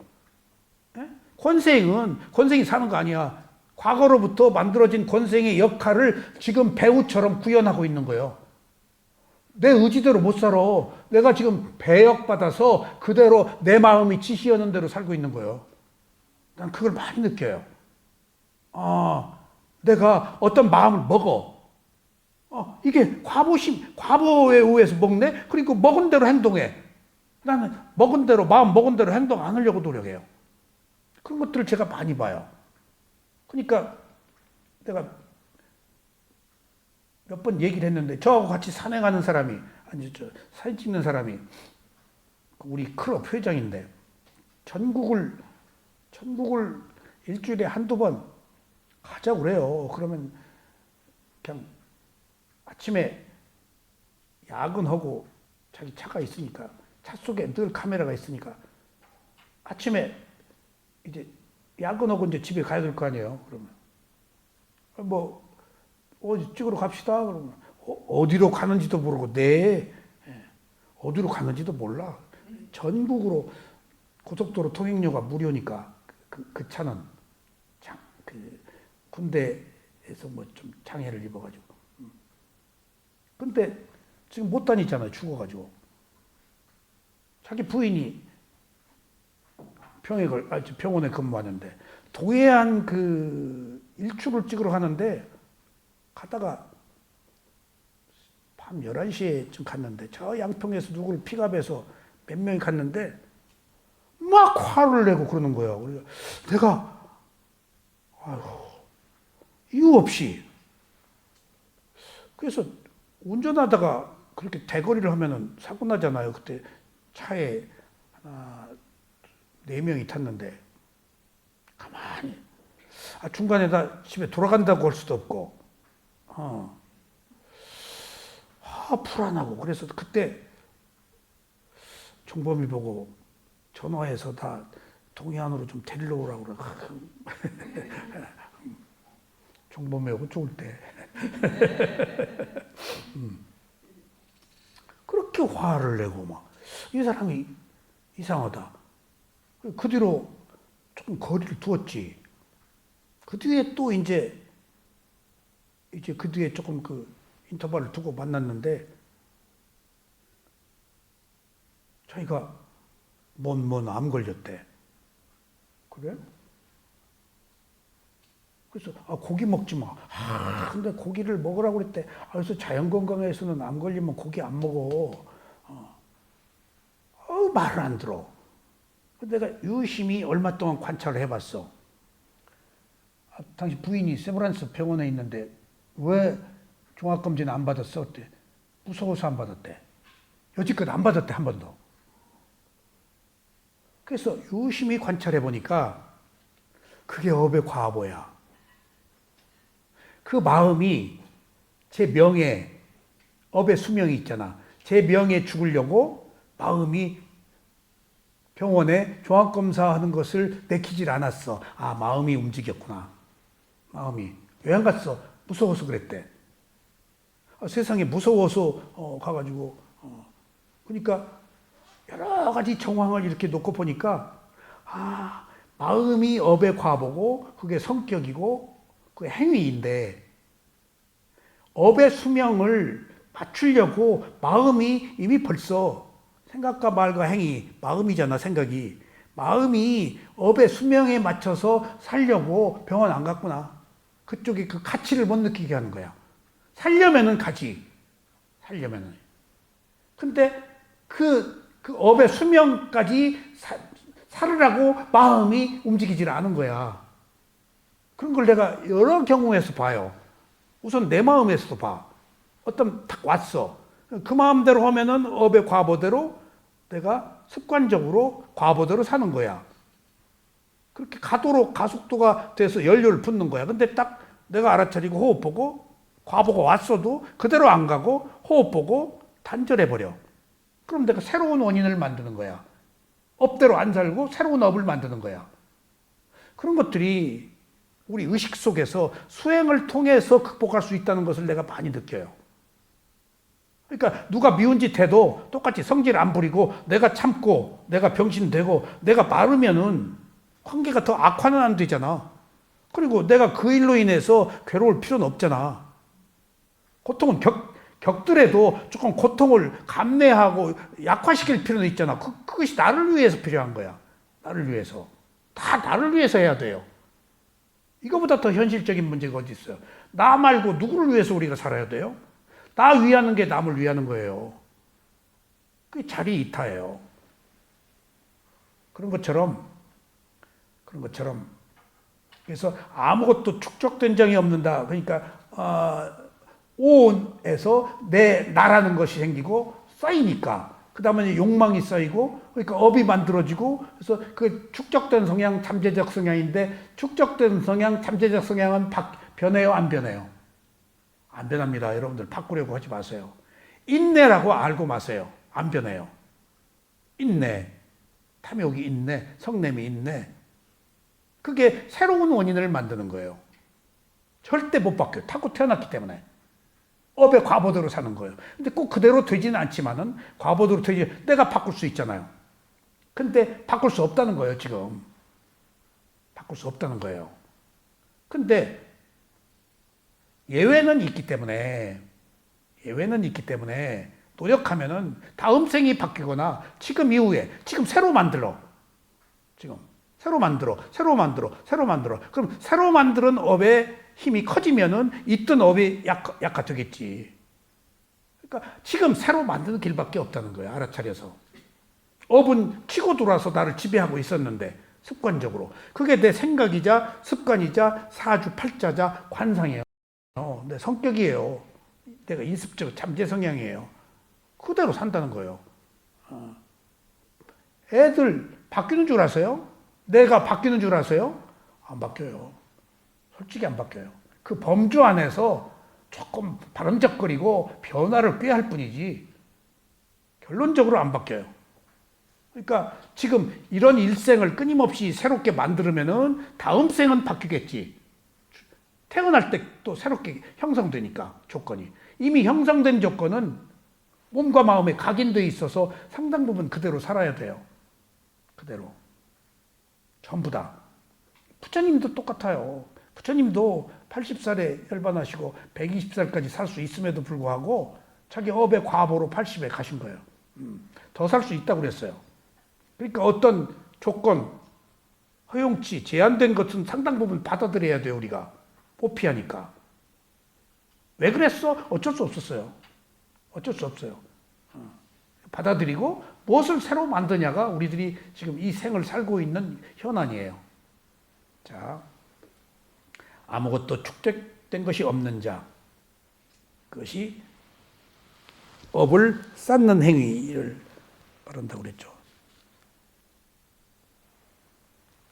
네? 권생이 사는 거 아니야. 과거로부터 만들어진 권생의 역할을 지금 배우처럼 구현하고 있는 거예요. 내 의지대로 못 살아. 내가 지금 배역받아서 그대로 내 마음이 지시하는 대로 살고 있는 거예요. 난 그걸 많이 느껴요. 내가 어떤 마음을 먹어. 이게 과보에 의해서 먹네? 그리고 먹은 대로 행동해. 나는 마음 먹은 대로 행동 안 하려고 노력해요. 그런 것들을 제가 많이 봐요. 그러니까 내가 몇 번 얘기를 했는데 저하고 같이 산행하는 사람이 아니 저 사진 찍는 사람이 우리 클럽 회장인데 전국을 일주일에 한두 번 가자고 그래요. 그러면 그냥 아침에 야근하고 자기 차가 있으니까 차 속에 늘 카메라가 있으니까 아침에 이제 야근하고 이제 집에 가야 될 거 아니에요. 그러면 뭐 어디 찍으러 갑시다. 그러면 어디로 가는지도 모르고 네 어디로 가는지도 몰라. 전국으로 고속도로 통행료가 무료니까 그 차는 그 군대에서 뭐 좀 장애를 입어가지고. 근데 지금 못 다니잖아요. 죽어가지고. 자기 부인이 병원에 근무하는데 동해안 그 일출을 찍으러 가는데 가다가 밤 11시에쯤 갔는데 저 양평에서 누구를 픽업해서 몇 명이 갔는데 막 화를 내고 그러는 거야. 내가 이유 없이 그래서 운전하다가 그렇게 대거리를 하면은 사고 나잖아요. 그때 차에 하나 4명이 탔는데 가만히 중간에다 집에 돌아간다고 할 수도 없고 불안하고 그래서 그때 종범이 보고 전화해서 다 동해안으로 좀 데리러 오라고 그래. 종범이하고 좋을 때. 그렇게 화를 내고 막 이 사람이 이상하다. 그 뒤로 조금 거리를 두었지. 그 뒤에 또 이제 그 뒤에 조금 그 인터벌을 두고 만났는데 자기가 뭔 암 걸렸대. 그래? 그래서 고기 먹지 마. 근데 고기를 먹으라고 그랬대. 그래서 자연건강에서는 암 걸리면 고기 안 먹어. 말을 안 들어. 내가 유심히 얼마 동안 관찰을 해봤어. 당시 부인이 세브란스 병원에 있는데 왜 종합검진 안 받았어? 그때 무서워서 안 받았대. 여지껏 안 받았대, 한 번도. 그래서 유심히 관찰해 보니까 그게 업의 과보야. 그 마음이 제 명예, 업의 수명이 있잖아. 제 명예 죽으려고 마음이 병원에 종합검사하는 것을 내키질 않았어. 마음이 움직였구나. 마음이. 왜 안 갔어? 무서워서 그랬대. 세상에 무서워서 가가지고 그러니까 여러 가지 정황을 이렇게 놓고 보니까 마음이 업의 과보고 그게 성격이고 그 행위인데 업의 수명을 맞추려고 마음이 이미 벌써 생각과 말과 행위, 마음이잖아, 생각이. 마음이 업의 수명에 맞춰서 살려고 병원 안 갔구나. 그쪽이 그 가치를 못 느끼게 하는 거야. 살려면은 가지. 살려면은. 근데 그 업의 수명까지 살으라고 마음이 움직이질 않은 거야. 그런 걸 내가 여러 경우에서 봐요. 우선 내 마음에서도 봐. 어떤 딱 왔어. 그 마음대로 하면은 업의 과보대로 내가 습관적으로 과보대로 사는 거야. 그렇게 가속도가 돼서 연료를 붓는 거야. 근데 딱 내가 알아차리고 호흡 보고 과보가 왔어도 그대로 안 가고 호흡 보고 단절해버려. 그럼 내가 새로운 원인을 만드는 거야. 업대로 안 살고 새로운 업을 만드는 거야. 그런 것들이 우리 의식 속에서 수행을 통해서 극복할 수 있다는 것을 내가 많이 느껴요. 그러니까 누가 미운 짓 해도 똑같이 성질 안 부리고 내가 참고 내가 병신되고 내가 마르면은 관계가 더 악화는 안 되잖아. 그리고 내가 그 일로 인해서 괴로울 필요는 없잖아. 고통은 겪더라도 조금 고통을 감내하고 약화시킬 필요는 있잖아. 그것이 나를 위해서 필요한 거야. 나를 위해서. 다 나를 위해서 해야 돼요. 이거보다 더 현실적인 문제가 어디 있어요. 나 말고 누구를 위해서 우리가 살아야 돼요? 나 위하는 게 남을 위하는 거예요. 그게 자리 이타예요. 그런 것처럼 그래서 아무것도 축적된 정이 없는다. 그러니까 오온에서 나라는 것이 생기고 쌓이니까 그 다음에 욕망이 쌓이고 그러니까 업이 만들어지고 그래서 그 축적된 성향 잠재적 성향인데 축적된 성향 잠재적 성향은 변해요 안 변해요? 안 변합니다. 여러분들 바꾸려고 하지 마세요. 인내라고 알고 마세요. 안 변해요. 인내, 탐욕이 인내, 성냄이 인내. 그게 새로운 원인을 만드는 거예요. 절대 못 바뀌어요. 타고 태어났기 때문에. 업의 과보대로 사는 거예요. 근데 꼭 그대로 되지는 않지만은 과보대로 되지, 내가 바꿀 수 있잖아요. 근데 바꿀 수 없다는 거예요, 지금. 바꿀 수 없다는 거예요. 근데 예외는 있기 때문에 노력하면은 다음 생이 바뀌거나 지금 이후에 지금 새로 만들어. 지금 새로 만들어. 그럼 새로 만드는 업의 힘이 커지면은 있던 업이 약화되겠지. 그러니까 지금 새로 만드는 길밖에 없다는 거예요. 알아차려서. 업은 치고 돌아서 나를 지배하고 있었는데 습관적으로. 그게 내 생각이자 습관이자 사주팔자자 관상이에요. 내 성격이에요. 내가 인습적 잠재 성향이에요. 그대로 산다는 거예요. 애들 바뀌는 줄 아세요? 내가 바뀌는 줄 아세요? 안 바뀌어요. 솔직히 안 바뀌어요. 그 범주 안에서 조금 바람잡거리고 변화를 꾀할 뿐이지 결론적으로 안 바뀌어요. 그러니까 지금 이런 일생을 끊임없이 새롭게 만들면은 다음 생은 바뀌겠지. 태어날 때 또 새롭게 형성되니까 조건이. 이미 형성된 조건은 몸과 마음에 각인되어 있어서 상당 부분 그대로 살아야 돼요. 그대로. 전부 다. 부처님도 똑같아요. 부처님도 80살에 혈반하시고 120살까지 살 수 있음에도 불구하고 자기 업의 과보로 80에 가신 거예요. 더 살 수 있다고 그랬어요. 그러니까 어떤 조건, 허용치, 제한된 것은 상당 부분 받아들여야 돼요, 우리가. 못 피하니까. 왜 그랬어? 어쩔 수 없었어요. 어쩔 수 없어요. 받아들이고 무엇을 새로 만드냐가 우리들이 지금 이 생을 살고 있는 현안이에요. 자, 아무것도 축적된 것이 없는 자. 그것이 업을 쌓는 행위를 말한다고 그랬죠.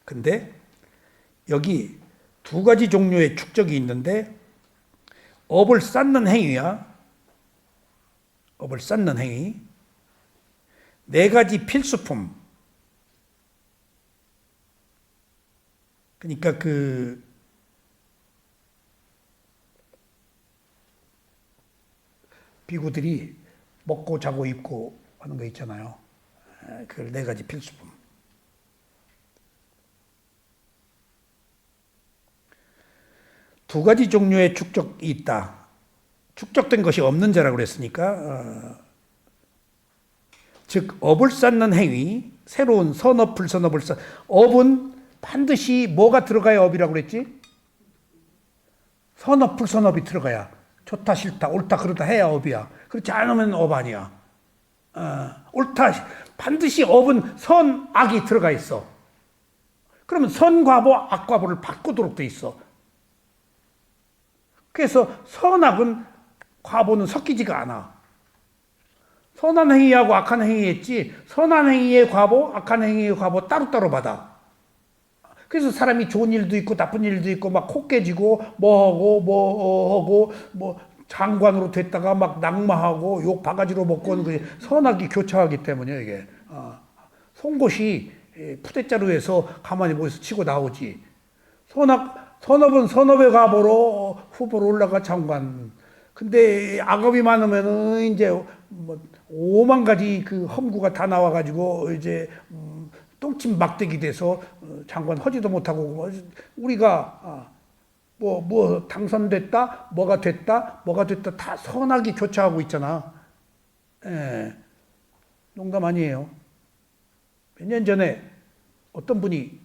근데 여기 두 가지 종류의 축적이 있는데 업을 쌓는 행위야. 업을 쌓는 행위. 네 가지 필수품. 그러니까 비구들이 먹고 자고 입고 하는 거 있잖아요. 그걸 네 가지 필수품. 두 가지 종류의 축적이 있다. 축적된 것이 없는 자라고 그랬으니까 즉 업을 쌓는 행위, 새로운 선업, 불선업을 업은 반드시 뭐가 들어가야 업이라고 그랬지? 선업, 불선업이 들어가야 좋다, 싫다, 옳다, 그러다 해야 업이야. 그렇지 않으면 업 아니야. 옳다, 반드시 업은 선, 악이 들어가 있어. 그러면 선과보, 악과보를 바꾸도록 돼 있어. 그래서 선악은 과보는 섞이지가 않아. 선한 행위하고 악한 행위 했지 선한 행위의 과보, 악한 행위의 과보 따로따로 받아. 그래서 사람이 좋은 일도 있고 나쁜 일도 있고 막 코 깨지고 뭐 장관으로 됐다가 막 낙마하고 욕 바가지로 먹고 하는 것이 선악이 교차하기 때문이에요, 이게. 송곳이 푸대자루에서 가만히 보여서 치고 나오지. 선업은 선업의 과보로 후보로 올라가 장관. 근데 악업이 많으면은 이제 뭐 5만 가지 그 험구가 다 나와가지고 이제 똥침 막대기 돼서 장관 하지도 못하고 우리가 뭐 당선됐다, 뭐가 됐다 다 선악이 교차하고 있잖아. 예. 농담 아니에요. 몇 년 전에 어떤 분이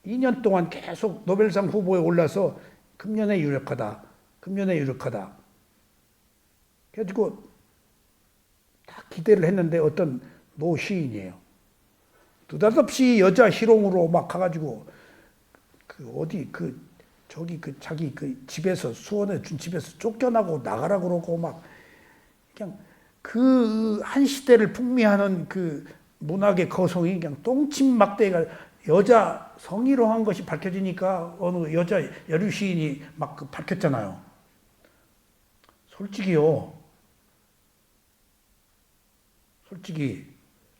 2년 동안 계속 노벨상 후보에 올라서 금년에 유력하다. 그래가지고 다 기대를 했는데 어떤 노 시인이에요. 느닷없이 여자 희롱으로 막 가가지고 그 어디 그 저기 그 자기 그 집에서 수원에 준 집에서 쫓겨나고 나가라 그러고 막 그냥 그 한 시대를 풍미하는 그 문학의 거성이 그냥 똥침 막대기가 여자 성희롱 한 것이 밝혀지니까 어느 여자 여류 시인이 막 그 밝혔잖아요. 솔직히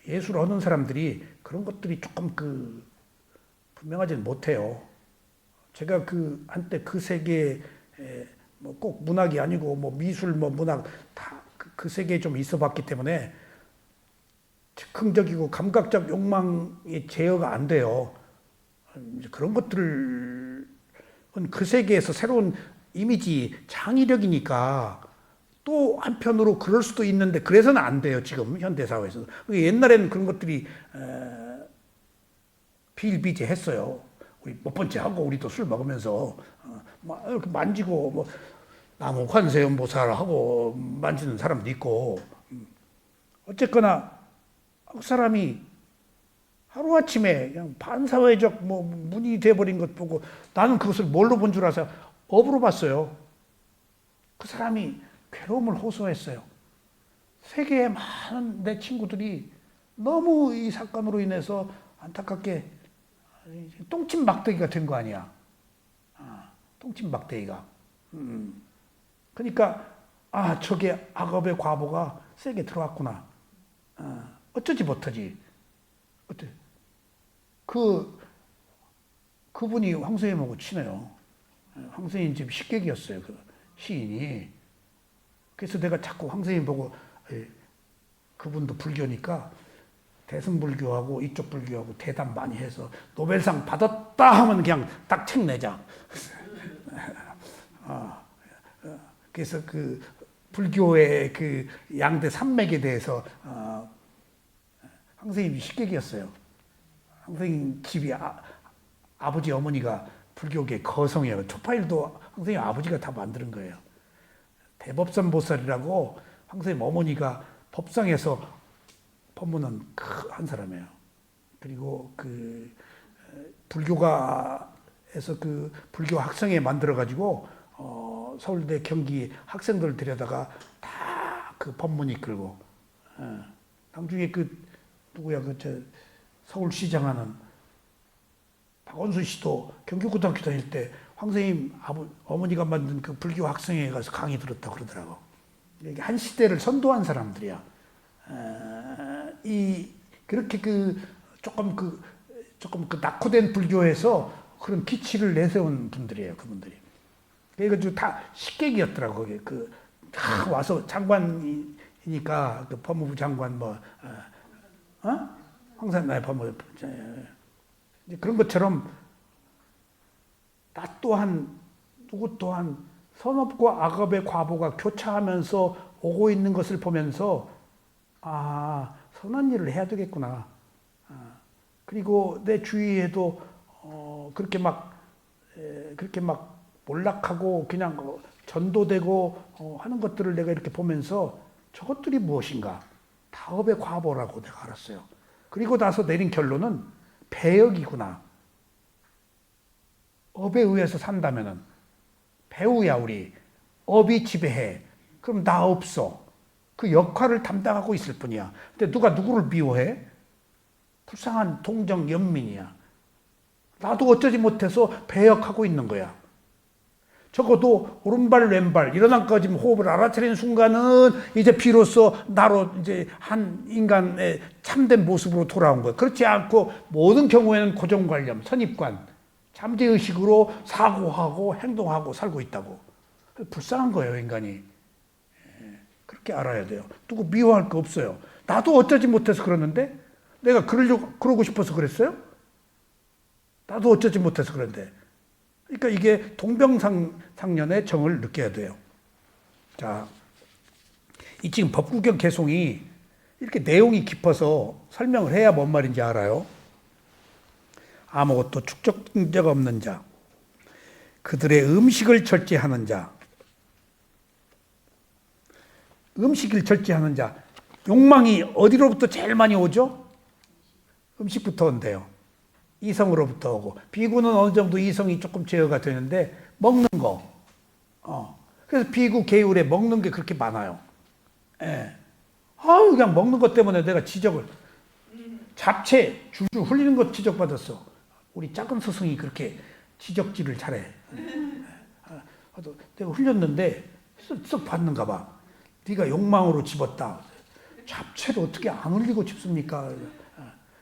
예술 하는 사람들이 그런 것들이 조금 그 분명하지는 못해요. 제가 그 한때 그 세계에 뭐 꼭 문학이 아니고 뭐 미술 뭐 문학 다 그 세계에 좀 있어봤기 때문에 즉흥적이고 감각적 욕망이 제어가 안 돼요. 이제 그런 것들은 그 세계에서 새로운 이미지 창의력이니까 또 한편으로 그럴 수도 있는데 그래서는 안 돼요. 지금 현대 사회에서. 옛날에는 그런 것들이 비일비재했어요. 우리 몇 번째 하고 우리도 술 먹으면서 막 이렇게 만지고 뭐 나무 관세음보살 하고 만지는 사람도 있고 어쨌거나 그 사람이 하루아침에 그냥 반사회적 뭐 문이 돼버린 것 보고 나는 그것을 뭘로 본 줄 아세요? 업으로 봤어요. 그 사람이 괴로움을 호소했어요. 세계의 많은 내 친구들이 너무 이 사건으로 인해서 안타깝게 똥침 막대기가 된 거 아니야. 똥침 막대기가. 그러니까 저게 악업의 과보가 세게 들어왔구나. 어쩌지 못하지. 어때? 그분이 황선임하고 친해요. 황선임 집 식객이었어요. 그 시인이. 그래서 내가 자꾸 황선임 보고 그분도 불교니까 대승불교하고 이쪽 불교하고 대담 많이 해서 노벨상 받았다 하면 그냥 딱 책 내자. 그래서 그 불교의 그 양대 산맥에 대해서 황선임이 식객이었어요. 황선임 집이 아버지 어머니가 불교계 거성이에요. 초파일도 황선임 아버지가 다 만드는 거예요. 대법선 보살이라고 황선임 어머니가 법상에서 법문은 한 사람이에요. 그리고 그 불교가에서 그 불교 학생회 만들어 가지고 서울대 경기 학생들 데려다가 다 그 법문 이끌고 나중에 그 누구야 그 저 서울시장 하는 박원순 씨도 경기고등학교 다닐 때 황선임 어머니가 만든 그 불교 학생회에 가서 강의 들었다 그러더라고. 이게 한 시대를 선도한 사람들이야. 그렇게 조금 낙후된 불교에서 그런 기치를 내세운 분들이에요, 그분들이. 그래가지고 다 식객이었더라고, 거기. 다 와서 장관이니까, 그 법무부 장관 황산나의 법무부. 그런 것처럼, 나 또한, 누구 또한 선업과 악업의 과보가 교차하면서 오고 있는 것을 보면서, 선한 일을 해야 되겠구나. 그리고 내 주위에도 그렇게 막 몰락하고 그냥 전도되고 하는 것들을 내가 이렇게 보면서 저것들이 무엇인가? 다업의 과보라고 내가 알았어요. 그리고 나서 내린 결론은 배역이구나. 업에 의해서 산다면은 배우야 우리. 업이 지배해. 그럼 나 없어. 그 역할을 담당하고 있을 뿐이야. 근데 누가 누구를 미워해? 불쌍한 동정 연민이야. 나도 어쩌지 못해서 배역하고 있는 거야. 적어도 오른발 왼발 일어나까지 호흡을 알아차리는 순간은 이제 비로소 나로 이제 한 인간의 참된 모습으로 돌아온 거야. 그렇지 않고 모든 경우에는 고정관념, 선입관, 잠재의식으로 사고하고 행동하고 살고 있다고. 불쌍한 거예요, 인간이. 그렇게 알아야 돼요. 누구 미워할 거 없어요. 나도 어쩌지 못해서 그러는데 내가 그러고 싶어서 그랬어요? 나도 어쩌지 못해서 그런데. 그러니까 이게 동병상련의 정을 느껴야 돼요. 자, 이 지금 법구경 개송이 이렇게 내용이 깊어서 설명을 해야 뭔 말인지 알아요. 아무것도 축적된 적 없는 자, 그들의 음식을 절제하는 자, 음식을 절제하는 자, 욕망이 어디로부터 제일 많이 오죠? 음식부터 온대요. 이성으로부터 오고, 비구는 어느 정도 이성이 조금 제어가 되는데 먹는 거. 그래서 비구 계율에 먹는 게 그렇게 많아요. 예. 그냥 먹는 것 때문에 내가 지적을, 잡채 줄줄 흘리는 것 지적받았어. 우리 작은 스승이 그렇게 지적질을 잘해. 내가 흘렸는데 쓱 봤는가 봐. 네가 욕망으로 집었다. 잡채를 어떻게 안 흘리고 집습니까?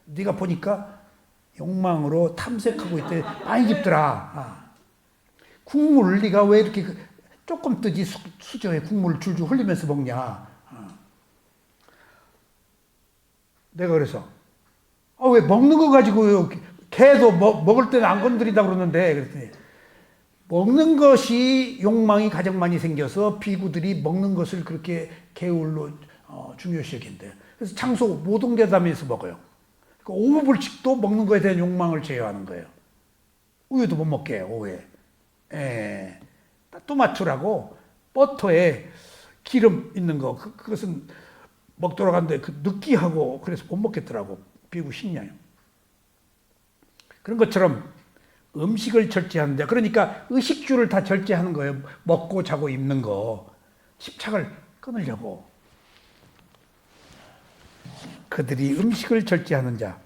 네가 보니까 욕망으로 탐색하고 있대. 많이 집더라. 국물 네가 왜 이렇게 조금 뜨지 수저에 국물을 줄줄 흘리면서 먹냐. 내가 그래서 왜 먹는 거 가지고 개도 먹을 때는 안 건드린다고 그러는데, 그랬더니 먹는 것이 욕망이 가장 많이 생겨서 비구들이 먹는 것을 그렇게 계율로 중요시 여긴대. 그래서 창소 모동대담에서 먹어요. 그러니까 오부불칙도 먹는 거에 대한 욕망을 제어하는 거예요. 우유도 못 먹게 오후에. 또마투라고 버터에 기름 있는 거, 그것은 먹도록 하는데 느끼하고 그래서 못 먹겠더라고. 비구 식량이. 그런 것처럼 음식을 절제하는 자, 그러니까 의식주를 다 절제하는 거예요. 먹고 자고 입는 거. 집착을 끊으려고. 그들이 음식을 절제하는 자.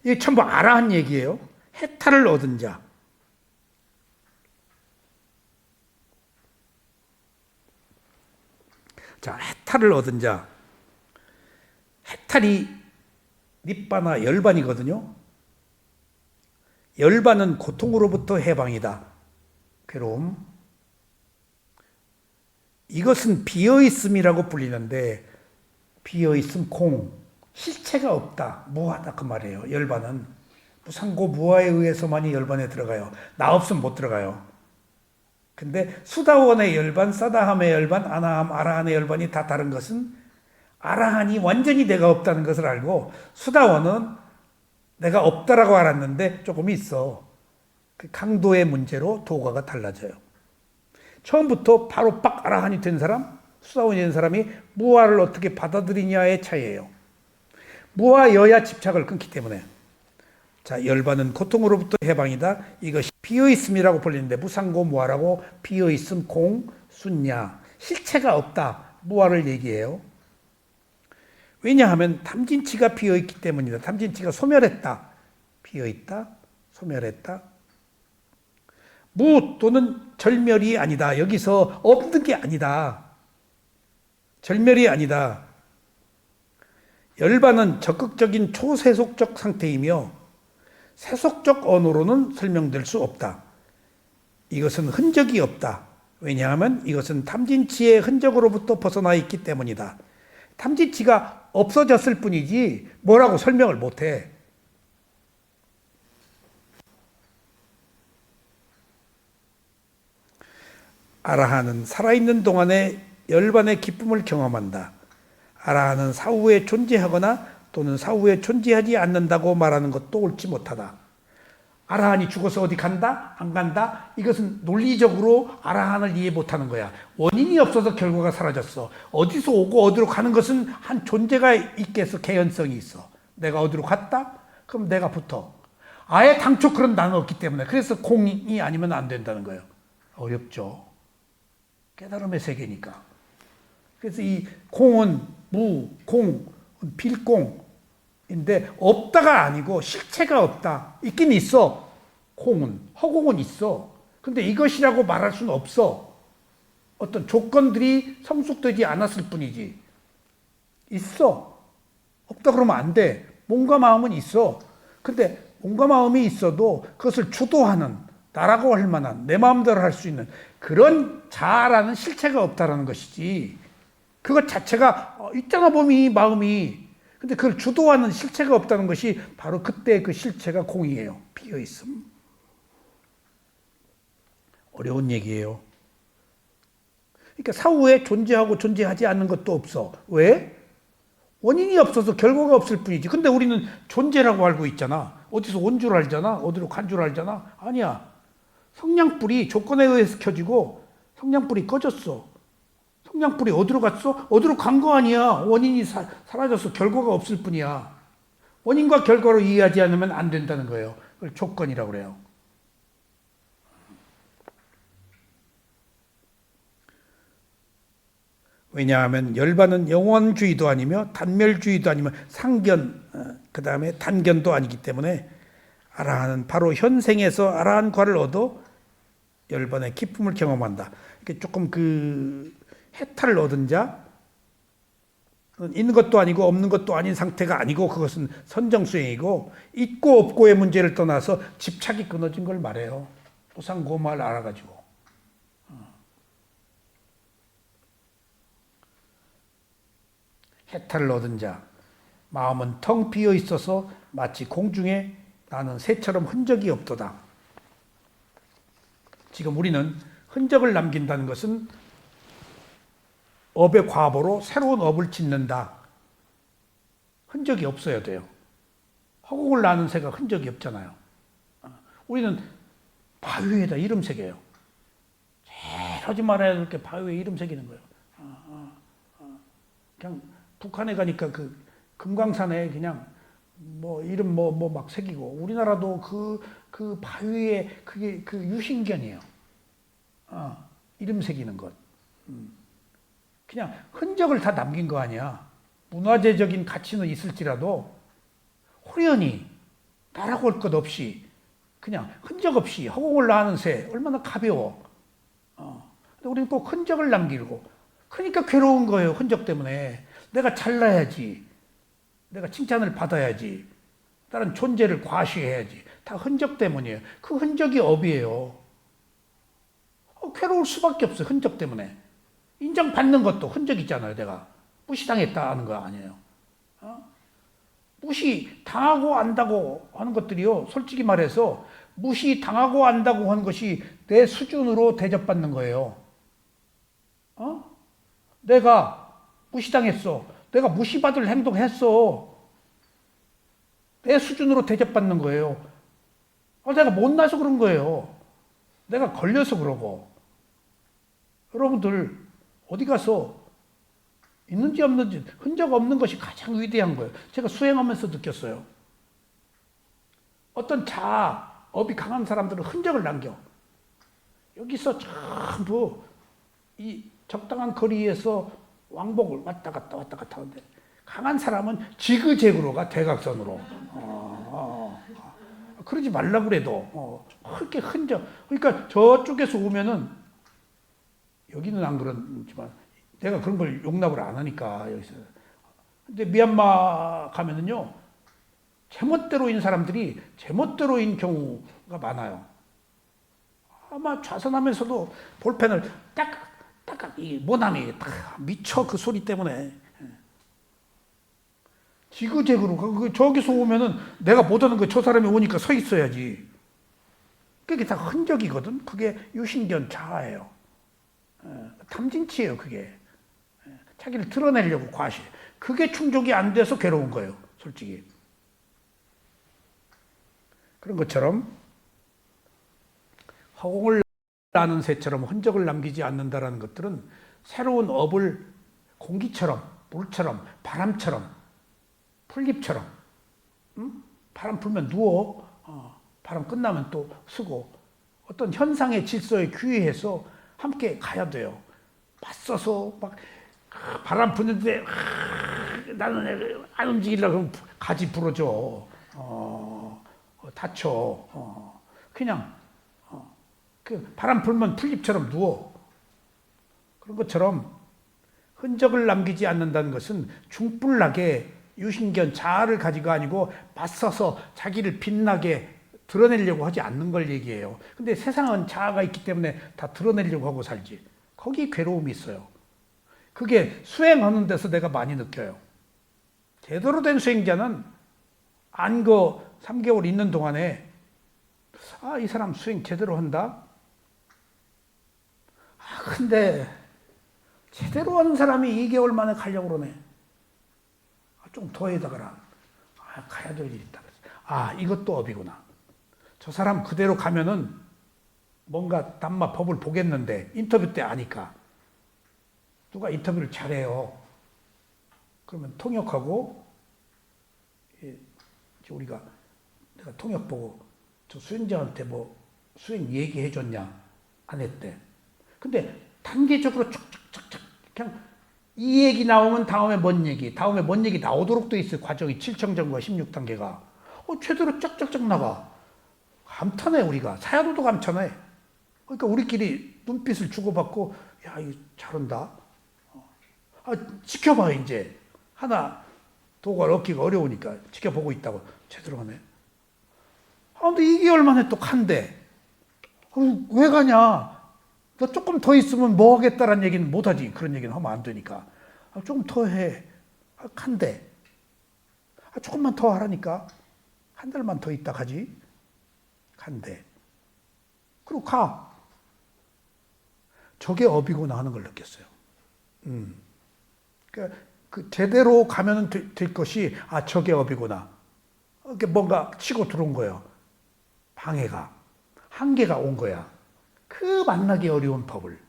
이게 전부 아라한 얘기예요. 해탈을 얻은 자. 자, 해탈을 얻은 자. 해탈이 닛바나 열반이거든요. 열반은 고통으로부터 해방이다. 괴로움. 이것은 비어있음이라고 불리는데, 비어있음 공, 실체가 없다, 무하다 그 말이에요. 열반은 무상고 무아에 의해서만이 열반에 들어가요. 나 없으면 못 들어가요. 근데 수다원의 열반, 사다함의 열반, 아나함, 아라한의 열반이 다 다른 것은, 아라한이 완전히 내가 없다는 것을 알고, 수다원은 내가 없다라고 알았는데 조금 있어. 그 강도의 문제로 도가가 달라져요. 처음부터 바로 빡 아라한이 된 사람, 수다원이 된 사람이 무아를 어떻게 받아들이냐의 차이예요. 무아여야 집착을 끊기 때문에. 자, 열반은 고통으로부터 해방이다. 이것이 비어있음이라고 불리는데, 무상고 무아라고, 비어있음 공 순냐, 실체가 없다, 무아를 얘기해요. 왜냐하면 탐진치가 비어있기 때문이다. 탐진치가 소멸했다. 비어있다, 소멸했다. 무 또는 절멸이 아니다. 여기서 없는 게 아니다. 절멸이 아니다. 열반은 적극적인 초세속적 상태이며 세속적 언어로는 설명될 수 없다. 이것은 흔적이 없다. 왜냐하면 이것은 탐진치의 흔적으로부터 벗어나 있기 때문이다. 탐진치가 없어졌을 뿐이지 뭐라고 설명을 못해. 아라한은 살아있는 동안에 열반의 기쁨을 경험한다. 아라한은 사후에 존재하거나 또는 사후에 존재하지 않는다고 말하는 것도 옳지 못하다. 아라한이 죽어서 어디 간다? 안 간다? 이것은 논리적으로 아라한을 이해 못하는 거야. 원인이 없어서 결과가 사라졌어. 어디서 오고 어디로 가는 것은 한 존재가 있겠어. 개연성이 있어. 내가 어디로 갔다? 그럼 내가 붙어. 아예 당초 그런 나는 없기 때문에. 그래서 공이 아니면 안 된다는 거예요. 어렵죠. 깨달음의 세계니까. 그래서 이 공은 무, 공, 빌공인데 없다가 아니고 실체가 없다. 있긴 있어. 공은, 허공은 있어. 근데 이것이라고 말할 수는 없어. 어떤 조건들이 성숙되지 않았을 뿐이지. 있어. 없다 그러면 안 돼. 몸과 마음은 있어. 근데 몸과 마음이 있어도 그것을 주도하는, 나라고 할 만한, 내 마음대로 할 수 있는 그런 자아라는 실체가 없다라는 것이지. 그것 자체가 있잖아 몸이, 마음이. 근데 그걸 주도하는 실체가 없다는 것이 바로 그때 그 실체가 공이에요. 비어있음. 어려운 얘기예요. 그러니까 사후에 존재하고 존재하지 않는 것도 없어. 왜? 원인이 없어서 결과가 없을 뿐이지. 근데 우리는 존재라고 알고 있잖아. 어디서 온 줄 알잖아. 어디로 간 줄 알잖아. 아니야. 성냥불이 조건에 의해서 켜지고 성냥불이 꺼졌어. 성냥불이 어디로 갔어? 어디로 간 거 아니야. 원인이 사라졌어. 결과가 없을 뿐이야. 원인과 결과로 이해하지 않으면 안 된다는 거예요. 그걸 조건이라고 그래요. 왜냐하면 열반은 영원주의도 아니며 단멸주의도 아니며 상견, 그 다음에 단견도 아니기 때문에 아라한은 바로 현생에서 아라한 과를 얻어 열반의 기쁨을 경험한다. 이렇게 조금 그 해탈을 얻은 자, 있는 것도 아니고 없는 것도 아닌 상태가 아니고 그것은 선정수행이고 있고 없고의 문제를 떠나서 집착이 끊어진 걸 말해요. 보상고마를 알아가지고. 해탈을 얻은 자, 마음은 텅 비어 있어서 마치 공중에 나는 새처럼 흔적이 없도다. 지금 우리는 흔적을 남긴다는 것은 업의 과보로 새로운 업을 짓는다. 흔적이 없어야 돼요. 허공을 나는 새가 흔적이 없잖아요. 우리는 바위에다 이름 새겨요. 제일 하지 말아야 될 게 바위에 이름 새기는 거예요. 그냥 북한에 가니까 그 금강산에 그냥 뭐 이름 뭐 막 새기고 우리나라도 그 바위에 그게 그 유신견이에요. 이름 새기는 것. 그냥 흔적을 다 남긴 거 아니야. 문화재적인 가치는 있을지라도 호련히 나라고 할 것 없이 그냥 흔적 없이 허공을 나는 새 얼마나 가벼워. 근데 우리는 꼭 흔적을 남기고 그러니까 괴로운 거예요. 흔적 때문에. 내가 잘나야지. 내가 칭찬을 받아야지. 다른 존재를 과시해야지. 다 흔적 때문이에요. 그 흔적이 업이에요. 괴로울 수밖에 없어요. 흔적 때문에. 인정받는 것도 흔적 있잖아요. 내가 무시당했다 하는 거 아니에요. 무시당하고 안다고 하는 것들이요. 솔직히 말해서 무시당하고 안다고 하는 것이 내 수준으로 대접받는 거예요. 내가 무시당했어. 내가 무시받을 행동했어. 내 수준으로 대접받는 거예요. 내가 못나서 그런 거예요. 내가 걸려서 그러고. 여러분들 어디 가서 있는지 없는지 흔적 없는 것이 가장 위대한 거예요. 제가 수행하면서 느꼈어요. 어떤 업이 강한 사람들은 흔적을 남겨. 여기서 전부 이 적당한 거리에서 왕복을 왔다 갔다 하는데 강한 사람은 지그재그로가 대각선으로. 그러지 말라 그래도 그렇게 흔적. 그러니까 저쪽에서 오면은 여기는 안 그렇지만 내가 그런 걸 용납을 안 하니까 여기서. 근데 미얀마 가면은요 제멋대로인 사람들이 제멋대로인 경우가 많아요. 아마 좌선하면서도 볼펜을 딱딱 이 모나미 딱 미쳐 그 소리 때문에 지그재그로 저기서 오면은 내가 못 오는 거 저 사람이 오니까 서 있어야지. 그게 다 흔적이거든. 그게 유신견 자아예요. 탐진치예요. 그게 자기를 드러내려고 과시. 그게 충족이 안 돼서 괴로운 거예요. 솔직히. 그런 것처럼 허공을 나는 새처럼 흔적을 남기지 않는다라는 것들은 새로운 업을 공기처럼, 물처럼, 바람처럼, 풀잎처럼, 바람 불면 누워, 바람 끝나면 또 쓰고, 어떤 현상의 질서에 귀의해서 함께 가야 돼요. 맞서서 막 바람 부는데 나는 안 움직이려고 하면 가지 부러져, 다쳐. 그냥 그 바람 불면 풀잎처럼 누워. 그런 것처럼 흔적을 남기지 않는다는 것은 중불나게 유신견 자아를 가지고 아니고 맞서서 자기를 빛나게 드러내려고 하지 않는 걸 얘기해요. 근데 세상은 자아가 있기 때문에 다 드러내려고 하고 살지. 거기 괴로움이 있어요. 그게 수행하는 데서 내가 많이 느껴요. 제대로 된 수행자는 안거 3개월 있는 동안에 이 사람 수행 제대로 한다? 근데 제대로 하는 사람이 2개월 만에 가려고 그러네. 좀 더 해다가라. 가야 될 일이 있다. 이것도 업이구나. 저 사람 그대로 가면은 뭔가 담마 법을 보겠는데 인터뷰 때 아니까. 누가 인터뷰를 잘해요. 그러면 통역하고 우리가 내가 통역 보고 저 수행자한테 뭐 수행 얘기해 줬냐? 안 했대. 근데 단계적으로 쭉쭉쭉쭉 그냥 이 얘기 나오면 다음에 뭔 얘기, 다음에 뭔 얘기 나오도록 돼 있어요. 과정이 7청정과 16단계가. 제대로 쫙쫙쫙 나가. 감탄해 우리가. 사야도도 감탄해. 그러니까 우리끼리 눈빛을 주고받고 야 이거 잘한다. 지켜봐 이제. 하나 도구를 얻기가 어려우니까 지켜보고 있다고. 제대로 하네. 근데 2개월 만에 또 간대. 왜 가냐? 너 조금 더 있으면 뭐 하겠다라는 얘기는 못하지. 그런 얘기는 하면 안 되니까. 조금 더 해. 간대. 조금만 더 하라니까. 한 달만 더 있다 가지. 간대. 그리고 가. 저게 업이구나 하는 걸 느꼈어요. 그러니까 그 제대로 가면 될 것이 저게 업이구나. 이렇게 뭔가 치고 들어온 거예요. 방해가. 한계가 온 거야. 그 만나기 어려운 법을.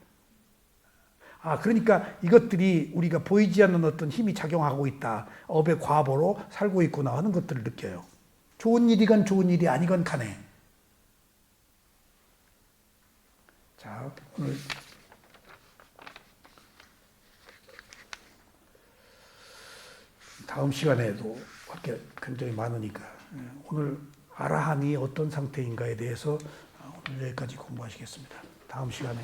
그러니까 이것들이 우리가 보이지 않는 어떤 힘이 작용하고 있다. 업의 과보로 살고 있구나 하는 것들을 느껴요. 좋은 일이건 좋은 일이 아니건 간에. 자, 오늘 다음 시간에도 할 게 굉장히 많으니까 오늘 아라한이 어떤 상태인가에 대해서 오늘 여기까지 공부하시겠습니다. 다음 시간에